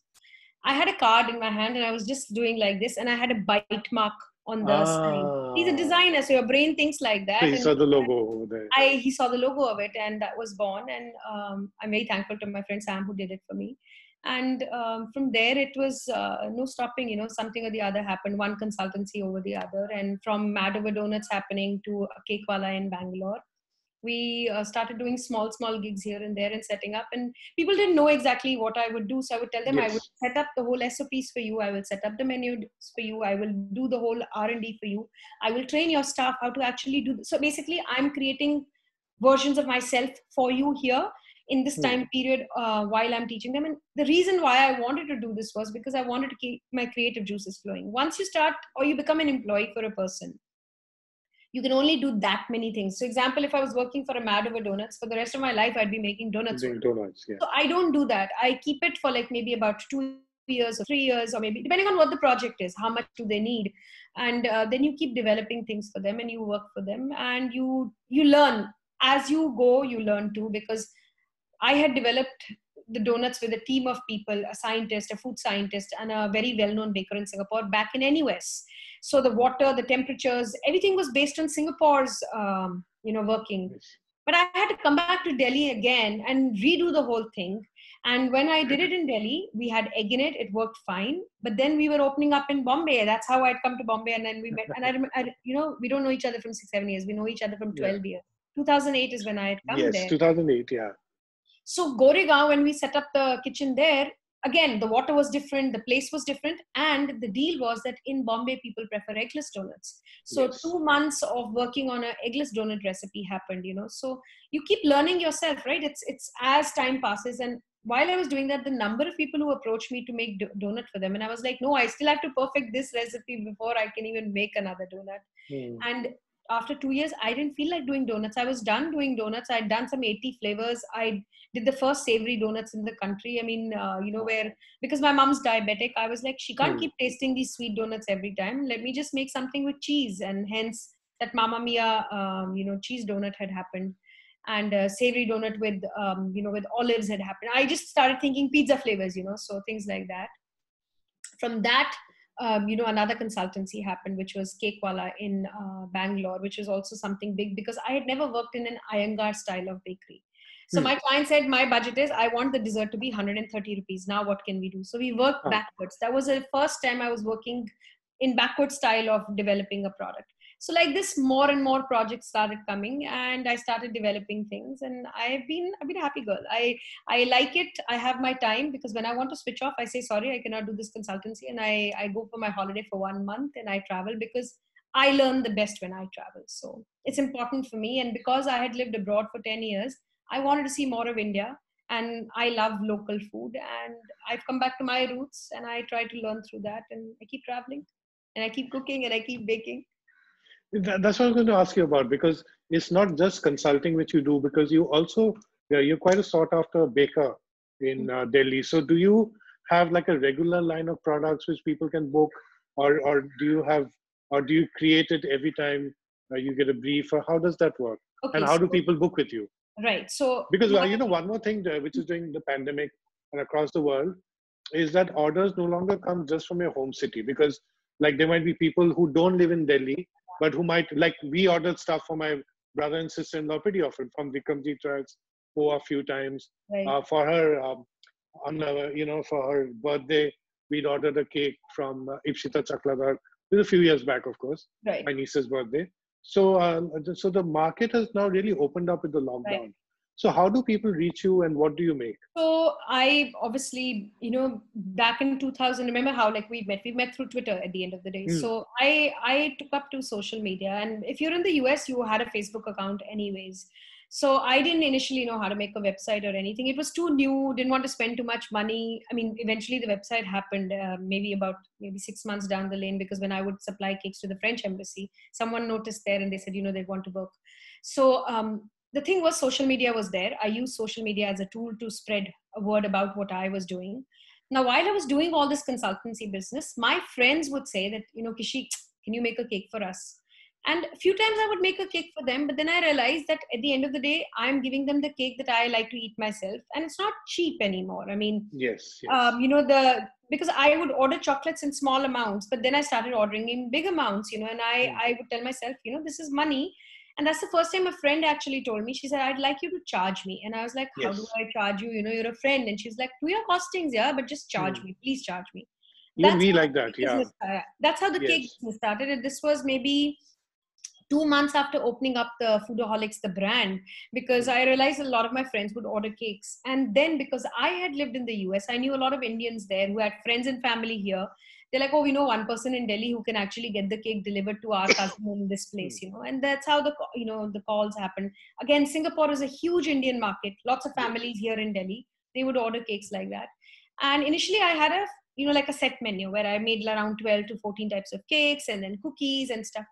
I had a card in my hand and I was just doing like this, and I had a bite mark on the side. He's a designer, so your brain thinks like that. So he saw the logo over there. He saw the logo of it, and that was born. And I'm very thankful to my friend Sam who did it for me. And from there, it was no stopping, something or the other happened, one consultancy over the other. And from Mad Over Donuts happening to a cake wala in Bangalore, we started doing small gigs here and there and setting up. And people didn't know exactly what I would do. So I would tell them, I would set up the whole SOPs for you. I will set up the menus for you. I will do the whole R&D for you. I will train your staff how to actually do this. So basically, I'm creating versions of myself for you here. in this time period while I'm teaching them. And the reason why I wanted to do this was because I wanted to keep my creative juices flowing. Once you start or you become an employee for a person, you can only do that many things. So example, if I was working for a Mad Over Donuts, for the rest of my life, I'd be making donuts. Doing donuts, yeah. So I don't do that. I keep it for like maybe about 2 years or 3 years, or maybe depending on what the project is, how much do they need. And then you keep developing things for them and you work for them, and you learn as you go, you learn too, because I had developed the donuts with a team of people, a scientist, a food scientist, and a very well-known baker in Singapore back in NUS. So the water, the temperatures, everything was based on Singapore's, working. Yes. But I had to come back to Delhi again and redo the whole thing. And when I did it in Delhi, we had egg in it. It worked fine. But then we were opening up in Bombay. That's how I'd come to Bombay. And then we met. And we don't know each other from 6-7 years. We know each other from 12 years. 2008 is when I had come there. Yes, 2008, yeah. So Goregaon, when we set up the kitchen there, again, the water was different, the place was different. And the deal was that in Bombay, people prefer eggless donuts. So 2 months of working on an eggless donut recipe happened, So you keep learning yourself, right? It's as time passes. And while I was doing that, the number of people who approached me to make donut for them. And I was like, no, I still have to perfect this recipe before I can even make another donut. And after 2 years, I didn't feel like doing donuts. I was done doing donuts. I'd done some 80 flavors. I did the first savory donuts in the country. I mean, because my mom's diabetic, I was like, she can't keep tasting these sweet donuts every time. Let me just make something with cheese. And hence that Mamma Mia, cheese donut had happened. And savory donut with, with olives had happened. I just started thinking pizza flavors, so things like that. From that, another consultancy happened, which was Cakewala in Bangalore, which was also something big because I had never worked in an Iyengar style of bakery. So my client said, my budget is, I want the dessert to be 130 rupees. Now what can we do? So we worked backwards. That was the first time I was working in backward style of developing a product. So like this, more and more projects started coming, and I started developing things, and I've been a happy girl. I like it. I have my time, because when I want to switch off, I say, sorry, I cannot do this consultancy. And I go for my holiday for 1 month and I travel, because I learn the best when I travel. So it's important for me. And because I had lived abroad for 10 years, I wanted to see more of India, and I love local food, and I've come back to my roots, and I try to learn through that, and I keep traveling and I keep cooking and I keep baking. That's what I was going to ask you about, because it's not just consulting which you do, because you also, you're quite a sought after baker in Delhi. So do you have like a regular line of products which people can book, or do you create it every time you get a brief, or how does that work? Okay, and how do people book with you? Right. So because one more thing which is during the pandemic and across the world is that orders no longer come just from your home city, because like there might be people who don't live in Delhi, but who might, like we ordered stuff for my brother and sister-in-law pretty often from Vikramjit Tracks a few times. Right. For her, for her birthday, we'd ordered a cake from Ipshita Chakladar. This was a few years back, of course, right. My niece's birthday. So, so the market has now really opened up with the lockdown. Right. So how do people reach you, and what do you make? So I obviously, back in 2000, remember how like we met through Twitter at the end of the day. So I took up to social media, and if you're in the US, you had a Facebook account anyways. So I didn't initially know how to make a website or anything. It was too new, didn't want to spend too much money. I mean, eventually the website happened maybe 6 months down the lane, because when I would supply cakes to the French embassy, someone noticed there and they said, they want to work. So the thing was, social media was there. I used social media as a tool to spread a word about what I was doing. Now, while I was doing all this consultancy business, my friends would say that, Kishi, can you make a cake for us? And a few times I would make a cake for them, but then I realized that at the end of the day, I'm giving them the cake that I like to eat myself, and it's not cheap anymore. I mean, yes. Because I would order chocolates in small amounts, but then I started ordering in big amounts, and I would tell myself, this is money. And that's the first time a friend actually told me. She said, I'd like you to charge me. And I was like, how do I charge you? You're a friend. And she's like, do your costings, yeah, but just charge me. Please charge me. Even we like that, yeah. That's how the cake business started. And this was maybe 2 months after opening up the Foodaholics, the brand, because I realized a lot of my friends would order cakes. And then because I had lived in the US, I knew a lot of Indians there who had friends and family here. they're like, oh, we know one person in Delhi who can actually get the cake delivered to our cousin in this place, and that's how the calls happen. Again, Singapore is a huge Indian market. Lots of families here in Delhi, they would order cakes like that. And initially I had a, like a set menu where I made around 12 to 14 types of cakes and then cookies and stuff.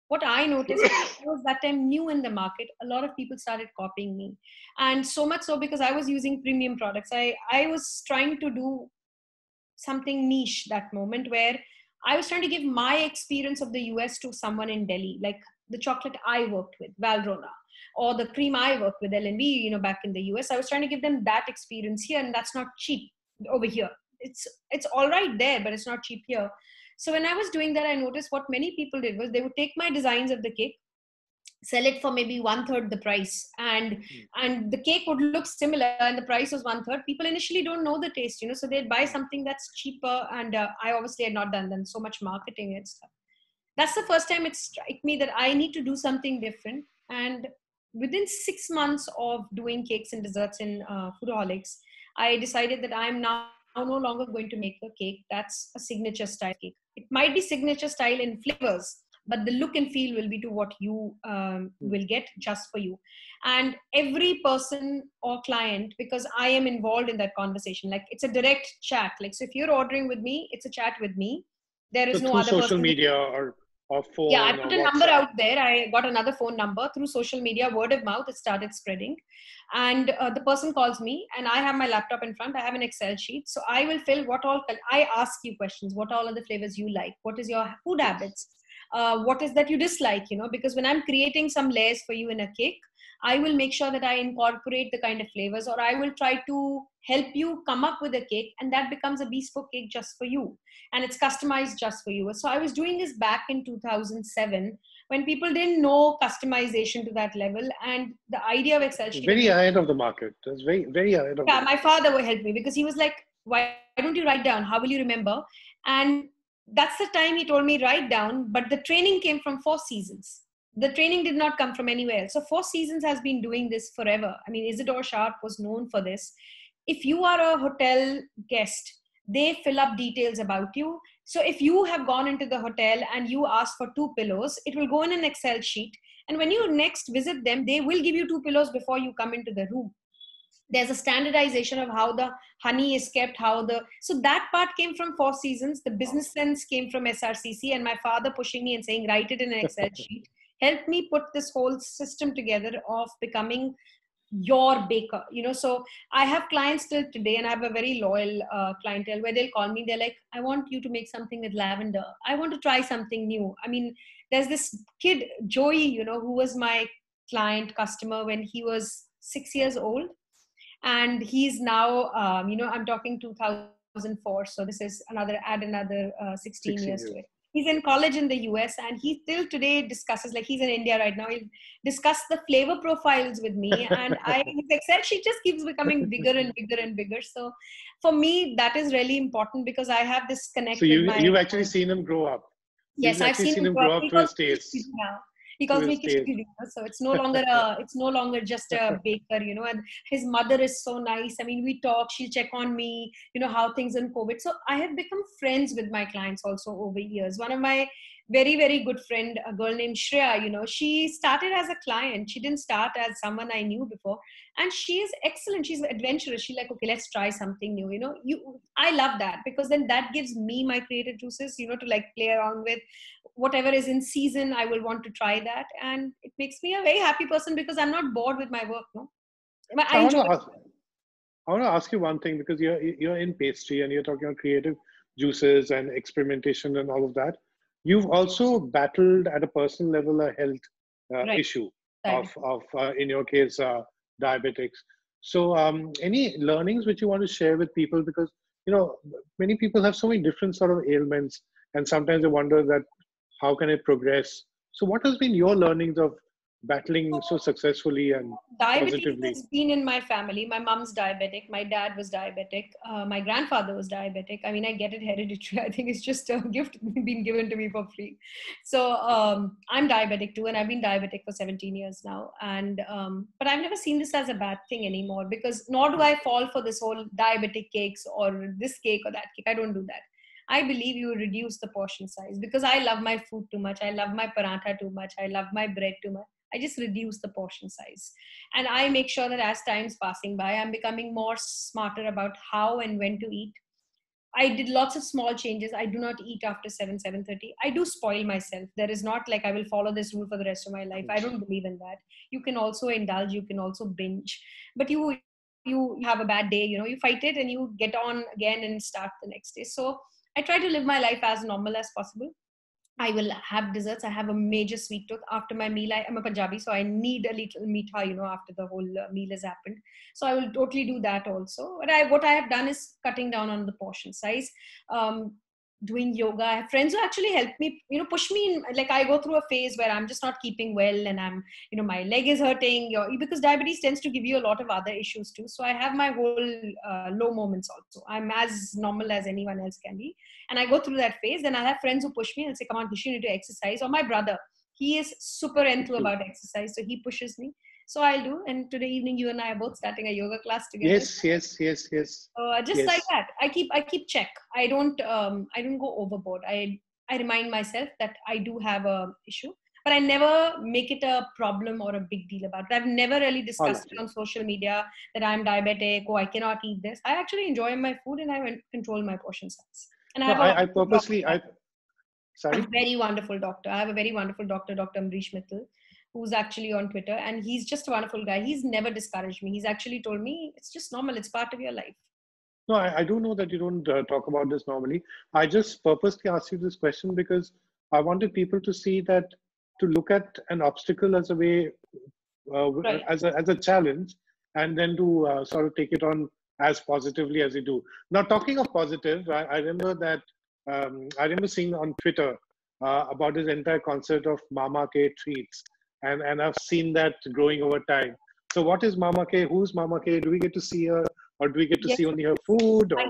What I noticed was that I'm new in the market. A lot of people started copying me. And so much so because I was using premium products. I was trying to do something niche that moment where I was trying to give my experience of the US to someone in Delhi, like the chocolate I worked with, Valrhona, or the cream I worked with, LNB, back in the US. I was trying to give them that experience here, and that's not cheap over here. It's all right there, but it's not cheap here. So when I was doing that, I noticed what many people did was they would take my designs of the cake, sell it for maybe 1/3 the price, and the cake would look similar and the price was 1/3. People initially don't know the taste, so they'd buy something that's cheaper, and I obviously had not done so much marketing and stuff. That's the first time it struck me that I need to do something different. And within 6 months of doing cakes and desserts in Foodaholics, I decided that I'm now no longer going to make a cake that's a signature style cake. It might be signature style in flavors, but the look and feel will be to what you will get just for you. And every person or client, because I am involved in that conversation, like it's a direct chat. Like, so if you're ordering with me, it's a chat with me. There is no other social person. Media or phone. Yeah, I put a number WhatsApp out there. I got another phone number through social media, word of mouth. It started spreading, and the person calls me, and I have my laptop in front. I have an Excel sheet, so I will fill what all. I ask you questions. What all are the flavors you like? What is your food habits? What is that you dislike? Because when I'm creating some layers for you in a cake, I will make sure that I incorporate the kind of flavors, or I will try to help you come up with a cake, and that becomes a bespoke cake just for you. And it's customized just for you. So I was doing this back in 2007 when people didn't know customization to that level. And the idea of Excel sheet. Very ahead of the market. That's very, very ahead of the market. My father would help me because he was like, why don't you write down? How will you remember? And that's the time he told me write down, but the training came from Four Seasons. The training did not come from anywhere else. So Four Seasons has been doing this forever. I mean, Isidore Sharp was known for this. If you are a hotel guest, they fill up details about you. So if you have gone into the hotel and you ask for 2 pillows, it will go in an Excel sheet. And when you next visit them, they will give you 2 pillows before you come into the room. There's a standardization of how the honey is kept, so that part came from Four Seasons. The business sense came from SRCC, and my father pushing me and saying, write it in an Excel sheet, helped me put this whole system together of becoming your baker. So I have clients till today, and I have a very loyal clientele where they'll call me. They're like, I want you to make something with lavender. I want to try something new. I mean, there's this kid, Joey, who was my client customer when he was 6 years old. And he's now, I'm talking 2004. So this is another 16 years to it. He's in college in the US, and he till today discusses, like he's in India right now, he'll discuss the flavor profiles with me. And his Excel sheet just keeps becoming bigger and bigger and bigger. So for me, that is really important because I have this connect. So you've actually seen him grow up. Yes, I've seen him grow up to his taste. He calls me Kishi, so it's no longer just a baker, and his mother is so nice. I mean, we talk, she'll check on me, how things in COVID. So I have become friends with my clients also over years. One of my very, very good friend, a girl named Shreya, she started as a client. She didn't start as someone I knew before. And she is excellent. She's adventurous. She's like, okay, let's try something new. I love that because then that gives me my creative juices, to like play around with whatever is in season. I will want to try that. And it makes me a very happy person because I'm not bored with my work. No, I want to ask you one thing because you're in pastry and you're talking about creative juices and experimentation and all of that. You've also battled at a personal level a health issue of in your case, diabetics. So any learnings which you want to share with people, because, many people have so many different sort of ailments and sometimes they wonder that how can it progress? So what has been your learnings of battling so successfully and diabetes positively? has been in my family. My mom's diabetic. My dad was diabetic. My grandfather was diabetic. I mean, I get it hereditary. I think it's just a gift being given to me for free. So I'm diabetic too, and I've been diabetic for 17 years now. And but I've never seen this as a bad thing anymore because nor do I fall for this whole diabetic cakes or this cake or that cake. I don't do that. I believe you reduce the portion size, because I love my food too much. I love my paratha too much. I love my bread too much. I just reduce the portion size. And I make sure that as time's passing by, I'm becoming more smarter about how and when to eat. I did lots of small changes. I do not eat after 7:30. I do spoil myself. There is not like I will follow this rule for the rest of my life. I don't believe in that. You can also indulge, you can also binge. But you have a bad day, you fight it and you get on again and start the next day. So I try to live my life as normal as possible. I will have desserts. I have a major sweet tooth. After my meal, I'm a Punjabi, so I need a little meetha, after the whole meal has happened. So I will totally do that also. But what I have done is cutting down on the portion size. Doing yoga. I have friends who actually help me, push me in. Like, I go through a phase where I'm just not keeping well and I'm, my leg is hurting, because diabetes tends to give you a lot of other issues too. So I have my whole low moments also. I'm as normal as anyone else can be. And I go through that phase. Then I have friends who push me and say, come on, Kishi, you need to exercise. Or my brother, he is super into about exercise. So he pushes me. So I'll do. And today evening, you and I are both starting a yoga class together. Yes. Just like that, I keep check. I don't go overboard. I remind myself that I do have a issue, but I never make it a problem or a big deal about it. I've never really discussed it on social media that I'm diabetic or I cannot eat this. I actually enjoy my food and I control my portion size. And I purposely, sorry? A very wonderful doctor. I have a very wonderful doctor, Dr. Amrish Mittal, who's actually on Twitter, and he's just a wonderful guy. He's never discouraged me. He's actually told me it's just normal. It's part of your life. No, I do know that you don't talk about this normally. I just purposely asked you this question because I wanted people to see that, to look at an obstacle as a way, Right. as a challenge, and then to sort of take it on as positively as you do. Now, talking of positive, I remember that I remember seeing on Twitter about this entire concept of Mama K treats, and I've seen that growing over time. So, what is Mama K? Who's Mama K? Do we get to see her, or do we get to Yes. see only her food? Or?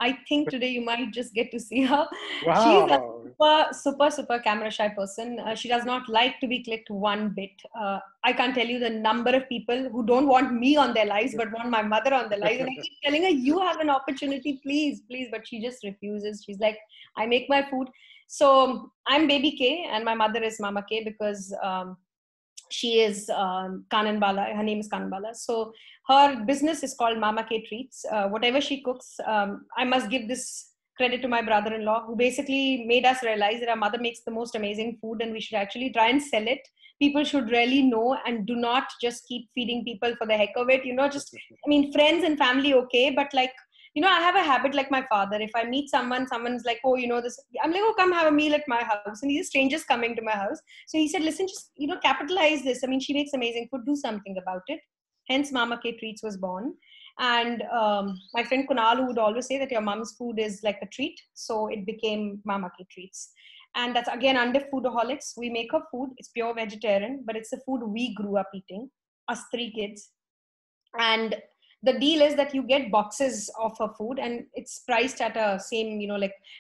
I think today you might just get to see her. Wow. She's a super camera shy person. She does not like to be clicked one bit. I can't tell you the number of people who don't want me on their lives, but want my mother on their lives. And I keep telling her, you have an opportunity, please. But she just refuses. She's like, I make my food. So I'm Baby K and my mother is Mama K because she is Kananbala. Her name is Kananbala. So her business is called Mama K Treats. Whatever she cooks, I must give this credit to my brother-in-law, who basically made us realize that our mother makes the most amazing food and we should actually try and sell it. People should really know and do not just keep feeding people for the heck of it. Friends and family, okay, but like, I have a habit like my father. If I meet someone's like, oh, this, I'm like, oh, come have a meal at my house. And these are strangers coming to my house. So he said, listen, just, capitalize this. She makes amazing food. Do something about it. Hence, Mama K Treats was born. And my friend Kunal, who would always say that your mom's food is like a treat. So it became Mama K Treats. And that's again under Foodaholics. We make her food. It's pure vegetarian, but it's the food we grew up eating, us 3 kids. And the deal is that you get boxes of her food and it's priced at a same,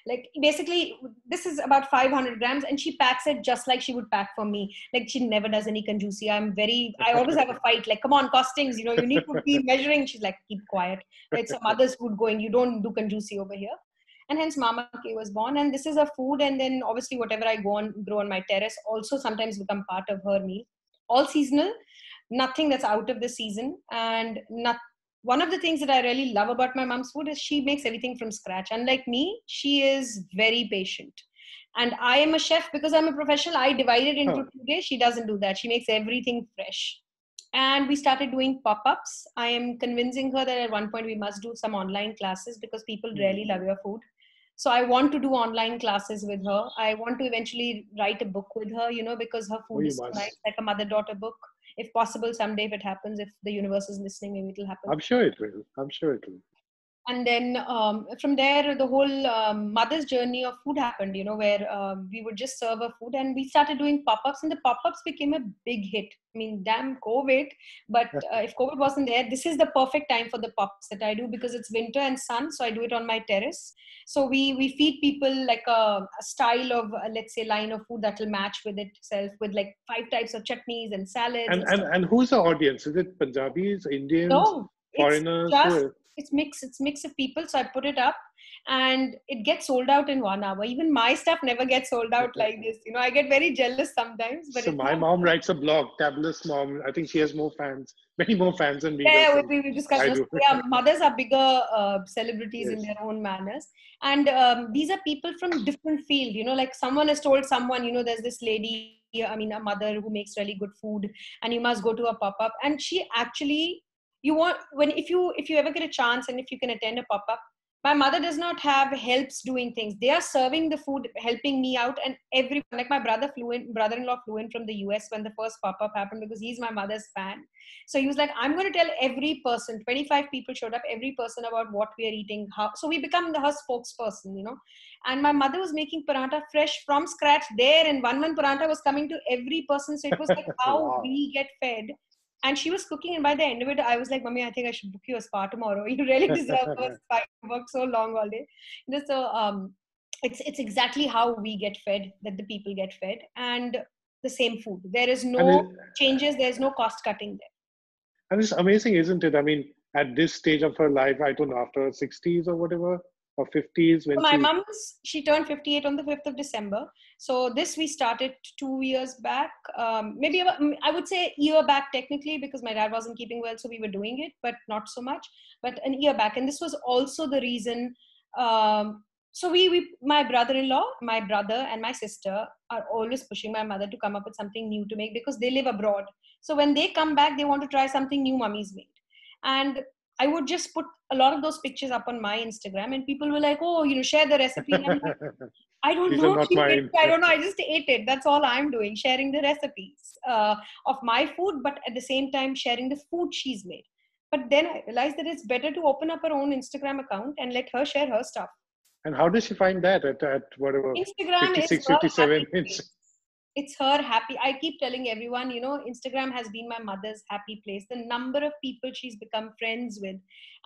like basically this is about 500 grams and she packs it just like she would pack for me. Like she never does any conjuicy. I always have a fight, like, come on, costings, you need to be measuring. She's like, keep quiet. It's a mother's food going. You don't do conjucy over here. And hence Mama K was born. And this is a food. And then obviously whatever I grow on my terrace also sometimes become part of her meal. All seasonal, nothing that's out of the season. And one of the things that I really love about my mom's food is she makes everything from scratch. Unlike me, she is very patient. And I am a chef because I'm a professional. I divide it into 2 days. She doesn't do that. She makes everything fresh. And we started doing pop-ups. I am convincing her that at one point we must do some online classes because people really love your food. So I want to do online classes with her. I want to eventually write a book with her, because her food is so nice, like a mother-daughter book. If possible, someday, if it happens, if the universe is listening, maybe it'll happen. I'm sure it will. And then from there, the whole mother's journey of food happened, where we would just serve her food and we started doing pop-ups and the pop-ups became a big hit. Damn COVID. But if COVID wasn't there, this is the perfect time for the pop-ups that I do because it's winter and sun. So I do it on my terrace. So we feed people like a style of, let's say, line of food that will match with itself with like 5 types of chutneys and salads. And who's the audience? Is it Punjabis, Indians, no, foreigners? it's mix of people. So I put it up and it gets sold out in 1 hour. Even my stuff never gets sold out like this. I get very jealous sometimes, but So it's my not. mom writes a blog, Tabulous Mom. I think she has more fans, many more fans and readers Yeah, than we discussed. I So do. yeah, mothers are bigger celebrities in Yes. their own manners, and these are people from different field. Like someone has told someone, there's this lady. I mean, a mother who makes really good food, and you must go to a pop up. And she actually, you want when if you ever get a chance, and if you can attend a pop up. My mother does not have helps doing things. They are serving the food, helping me out, and everyone. Like my brother-in-law flew in from the US when the first pop up happened because he's my mother's fan. So he was like, I'm going to tell every person, 25 people showed up, every person about what we are eating. How. So we become her spokesperson. And my mother was making paratha fresh from scratch there, and one paratha was coming to every person. So it was like how Wow. we get fed. And she was cooking, and by the end of it, I was like, Mommy, I think I should book you a spa tomorrow. You really deserve a spa. You work so long all day. So it's exactly how we get fed, that the people get fed, and the same food. There is And no changes. There's no cost cutting there. and it's amazing, isn't it? I mean, at this stage of her life, I don't know, after 60s or whatever, or 50s, So when my she turned 58 on the 5th of December. So this we started 2 years back, maybe about, I would say a year back technically, because my dad wasn't keeping well, so we were doing it, but not so much. But an year back, and this was also the reason. So my brother-in-law, my brother, and my sister are always pushing my mother to come up with something new to make because they live abroad. So when they come back, they want to try something new mummy's made. And I would just put a lot of those pictures up on my Instagram, and people were like, "Oh, share the recipe." And I'm like, I don't these are know. not mine. I don't know. I just ate it. That's all I'm doing, sharing the recipes of my food, but at the same time sharing the food she's made. But then I realized that it's better to open up her own Instagram account and let her share her stuff. And how does she find that at whatever, Instagram is 56, her 57 happy inch? place. It's her happy. I keep telling everyone, Instagram has been my mother's happy place. The number of people she's become friends with.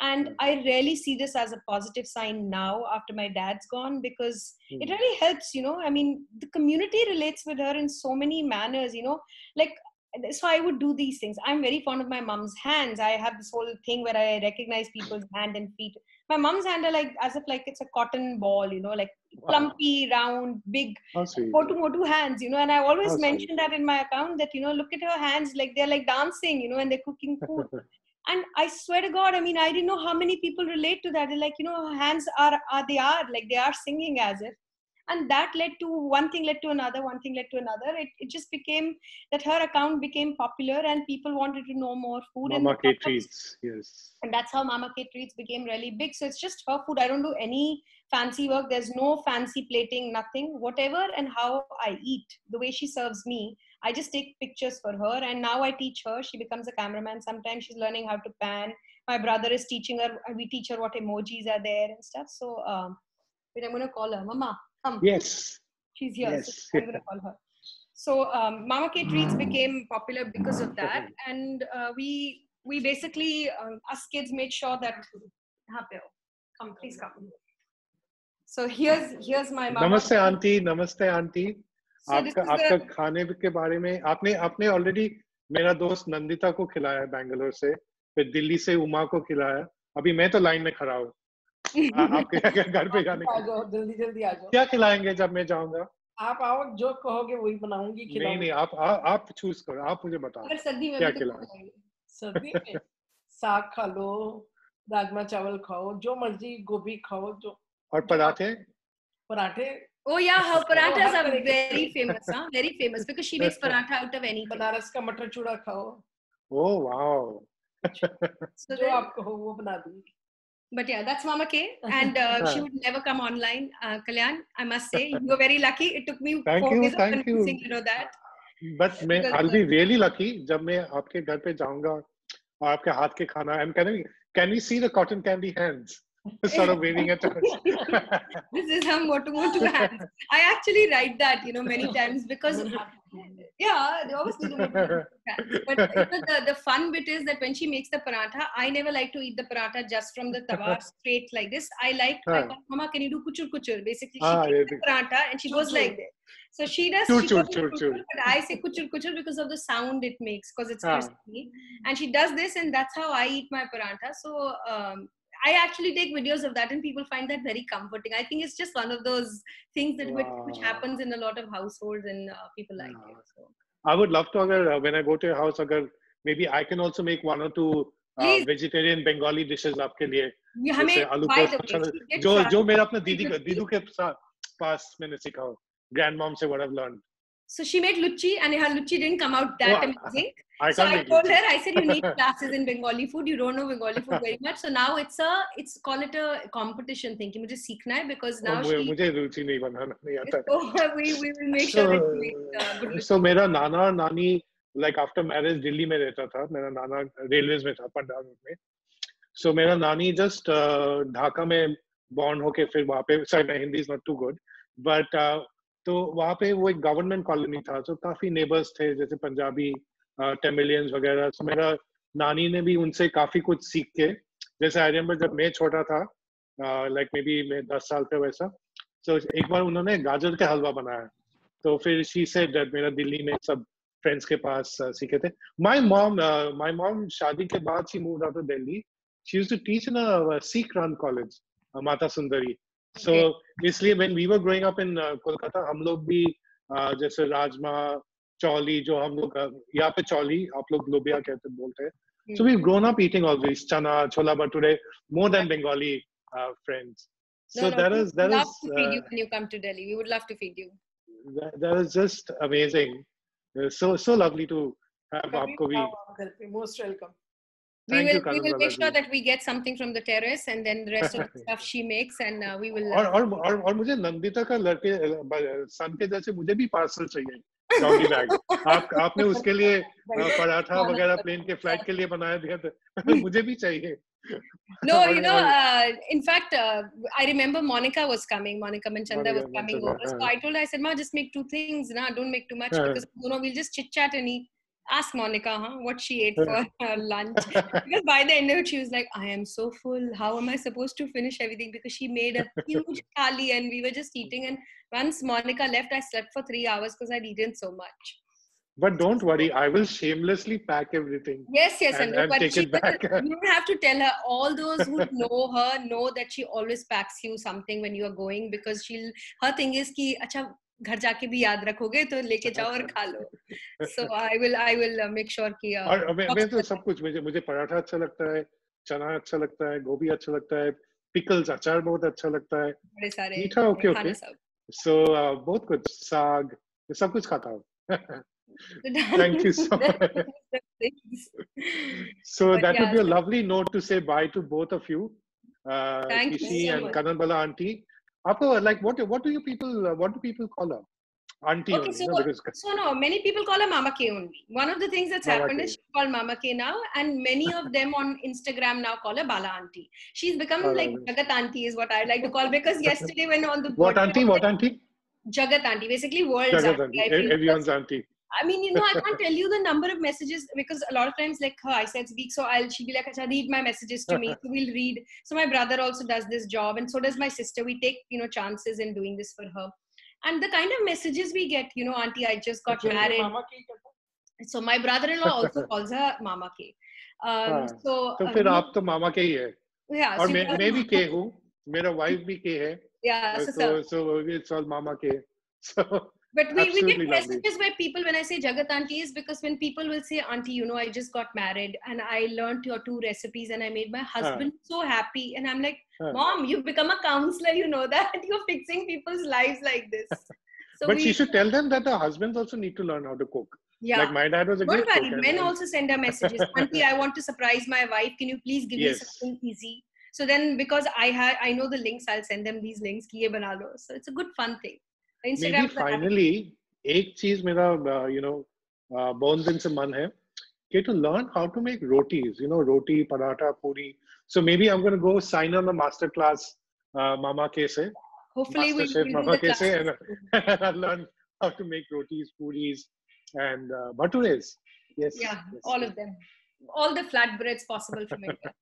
And I rarely see this as a positive sign now after my dad's gone, because it really helps, I mean, the community relates with her in so many manners, like, so I would do these things. I'm very fond of my mom's hands. I have this whole thing where I recognize people's hand and feet. My mom's hand are like as if like it's a cotton ball, like plumpy, round, big, How sweet. motu hands, and I always How sweet. mention that in my account that, look at her hands, like they're like dancing, and they're cooking food. And I swear to God, I mean, I didn't know how many people relate to that. They're like, her hands are like they are singing as if. And that led to one thing led to another, one thing led to another. It just became that her account became popular and people wanted to know more food. Mama K treats, yes. And that's how Mama K Treats became really big. So it's just her food. I don't do any fancy work. There's no fancy plating, nothing. Whatever and how I eat, the way she serves me, I just take pictures for her. And now I teach her. She becomes a cameraman. Sometimes she's learning how to pan. My brother is teaching her. We teach her what emojis are there and stuff. So wait, I'm going to call her. Mama, come. Yes. She's here. Yes. So I'm going to call her. So Mama K Treats became popular because of that. And we basically, us kids made sure that, come, please come. So here's my mama. Namaste auntie, namaste auntie. So आपका खाने के बारे में आपने already मेरा दोस्त नंदिता को खिलाया बैंगलोर से, फिर दिल्ली से उमा को खिलाया, अभी मैं तो लाइन में खड़ा हूँ आपके घर पे जाने के लिए। जल्दी आ जाओ। क्या खिलाएंगे जब मैं जाऊंगा? आप आओ, जो कहोगे वही बनाऊंगी, खिलाऊंगी। नहीं आप चूज करो, आप मुझे बताओ अगर सर्दी में क्या भी खिलाएं। सर्दी में साग खा लो, राजमा चावल खाओ, जो मर्जी, गोभी खाओ, जो। और पराठे Oh yeah, her parathas are very famous, very famous, because she makes paratha out of anything. Banaras का मटर चूड़ा खाओ। Oh wow. So जो आप कहो वो बना दूंगी। But yeah, that's Mama K, and she would never come online. Kalyan, I must say, you were very lucky. It took me 4 days of convincing, that. But I'll be really lucky जब मैं आपके घर पे जाऊंगा और आपके हाथ के खाना. And can we see the cotton candy hands? Sort of waving at us. This is her motu hands. I actually write that, many times because, yeah, they obviously do motu hands. But the fun bit is that when she makes the paratha, I never like to eat the paratha just from the tawa straight like this. I call, Mama, can you do kuchur kuchur? Basically, she takes the paratha and she goes like this. So she does Chur. But I say kuchur kuchur because of the sound it makes, because it's crispy. And she does this, and that's how I eat my paratha. So I actually take videos of that, and people find that very comforting. I think it's just one of those things that which Wow. happens in a lot of households, and people like Yeah. it. So I would love to, when I go to your house, maybe I can also make one or two please, vegetarian Bengali dishes आपके लिए. हमें, जैसे आलू by the way, पोस्त, she did जो try जो मेरा अपने luchi. दीदू के पास मैंने सीखा हो. Grandmom से what I've learned. So she made luchi, and her luchi didn't come out that amazing. I So can't I make told luchi. her, I said, you need classes in Bengali food. You don't know Bengali food very much. So now it's call it a competition thing. कि मुझे सीखना है, because now she. मुझे रुचि नहीं बनाना नहीं आता. So we will make sure that she makes good luchi. So मेरा नाना और नानी, like after marriage दिल्ली में रहता था. मेरा नाना रेलवेज में था, पंजाब में. So मेरा नानी just ढाका में born होके फिर वहाँ पे, sorry my Hindi is not too good, but तो वहाँ पे वो एक गवर्नमेंट कॉलोनी था, तो काफी नेबर्स थे जैसे पंजाबी, तमिलियंस वगैरह. तो मेरा नानी ने भी उनसे काफी कुछ सीख के, जैसे आई रिमेम्बर जब मैं छोटा था, लाइक मे बी मैं 10 साल का वैसा, तो एक बार उन्होंने गाजर का हलवा बनाया. तो फिर शी सेड दैट मेरा दिल्ली में सब फ्रेंड्स के पास सीखे थे. माय मॉम शादी के बाद she moved out to Delhi. She used to teach in a Sikh run college, Mata Sundari. So इसलिए when we were growing up in Kolkata, हम लोग भी जैसे राजमा, चौली, जो हम लोग यहाँ पे चौली, आप लोग लोबिया कहते बोलते हैं. So we've grown up eating all these chana, chola bhature, more than Bengali friends. So No, that we is would love to feed you when you come to Delhi. We would love to feed you. that is just amazing. So lovely to have आपको भी. Most welcome. We Thank you, will Kananbala make sure ji. that we get something from the terrace, and then the rest of the stuff she makes, and we will. और मुझे नंदिता का लड़के सन के जैसे मुझे भी पार्सल चाहिए, डॉगी बैग. आपने उसके लिए पराठा वगैरह प्लेन के फ्लाइट के लिए बनाया दिया था. मुझे भी चाहिए. No, you know, in fact, I remember Monica was coming. Monica Manchanda was coming over. So I told her, I said, Ma, just make 2 things. Nah, don't make too much, because, you know, we'll just chit chat and eat. Ask Monica, what she ate for her lunch. Because by the end of it, she was like, I am so full. How am I supposed to finish everything? Because she made a huge thali and we were just eating. And once Monica left, I slept for 3 hours because I'd eaten so much. But don't worry, I will shamelessly pack everything. Yes, and take it back. You don't have to tell her. All those who know her know that she always packs you something when you are going, because her thing is कि अच्छा घर जाके भी याद रखोगे तो लेके जाओ और खा लो. So I will make sure कि और मैं तो सब कुछ, मुझे पराठा अच्छा लगता है, चना अच्छा लगता है, गोभी अच्छा लगता है, पिकल्स, अचार बहुत अच्छा लगता है, बड़े सारे मीठा ओके. सब. So बहुत कुछ, साग, सब कुछ खाता हूँ. Thank you so much. So that would be a lovely note to say bye to both of you, Thank Kishi you so and much. Kananbala auntie. आपको like what do people call her? Auntie Okay, only, so no, many people call her Mama K only. One of the things that's Mama happened K. is she's called Mama K now, and many of them on Instagram now call her Bala Auntie. She's become like Jagat Auntie is what I like to call, because yesterday when on the What auntie? Jagat Auntie, basically world's Jagat auntie. auntie, everyone's auntie. I mean, you know, I can't tell you the number of messages, because a lot of times, like her eyesight's weak, so she'll be like, "Acha, read my messages to me." So we'll read. So my brother also does this job, and so does my sister. We take, you know, chances in doing this for her, and the kind of messages we get, you know, Auntie, I just got married. Mama K. So my brother-in-law also calls her Mama K. तो फिर आप तो मामा के ही है. Yeah. और So मैं भी के हूँ, मेरा वाइफ भी के है. Yeah. So it's all mama के. So. But we get lovely. messages where people, when I say Jagat Auntie, is because when people will say, Auntie, you know, I just got married and I learned your 2 recipes and I made my husband so happy. And I'm like, Mom, you've become a counselor, you know that? You're fixing people's lives like this. So but she should tell them that the husbands also need to learn how to cook. Yeah. Like my dad was a great cook. Men also send her messages. Auntie, I want to surprise my wife. Can you please give me something easy? So then, because I know the links, I'll send them these links. Ki ye bana lo. So it's a good fun thing. Instagram Maybe finally, एक चीज मेरा बहुत दिन से मन है कि to learn how to make rotis, roti, paratha, puri. So maybe I'm going to go sign on the master class, Mama K se. Hopefully we'll Chef do Mama the K se, class. and I'll learn how to make rotis, puris, and bhatures. Yes. Yeah, all of them. All the flatbreads possible from India.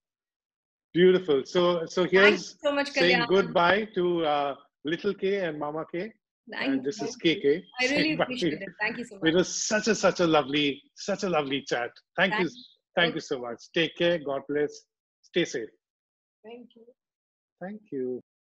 Beautiful. So here's so much, saying goodbye to little K and Mama K. And this is KK. I really appreciate it. Thank you so much. It was such a lovely chat. Thank you so much. Take care. God bless. Stay safe. Thank you. Thank you.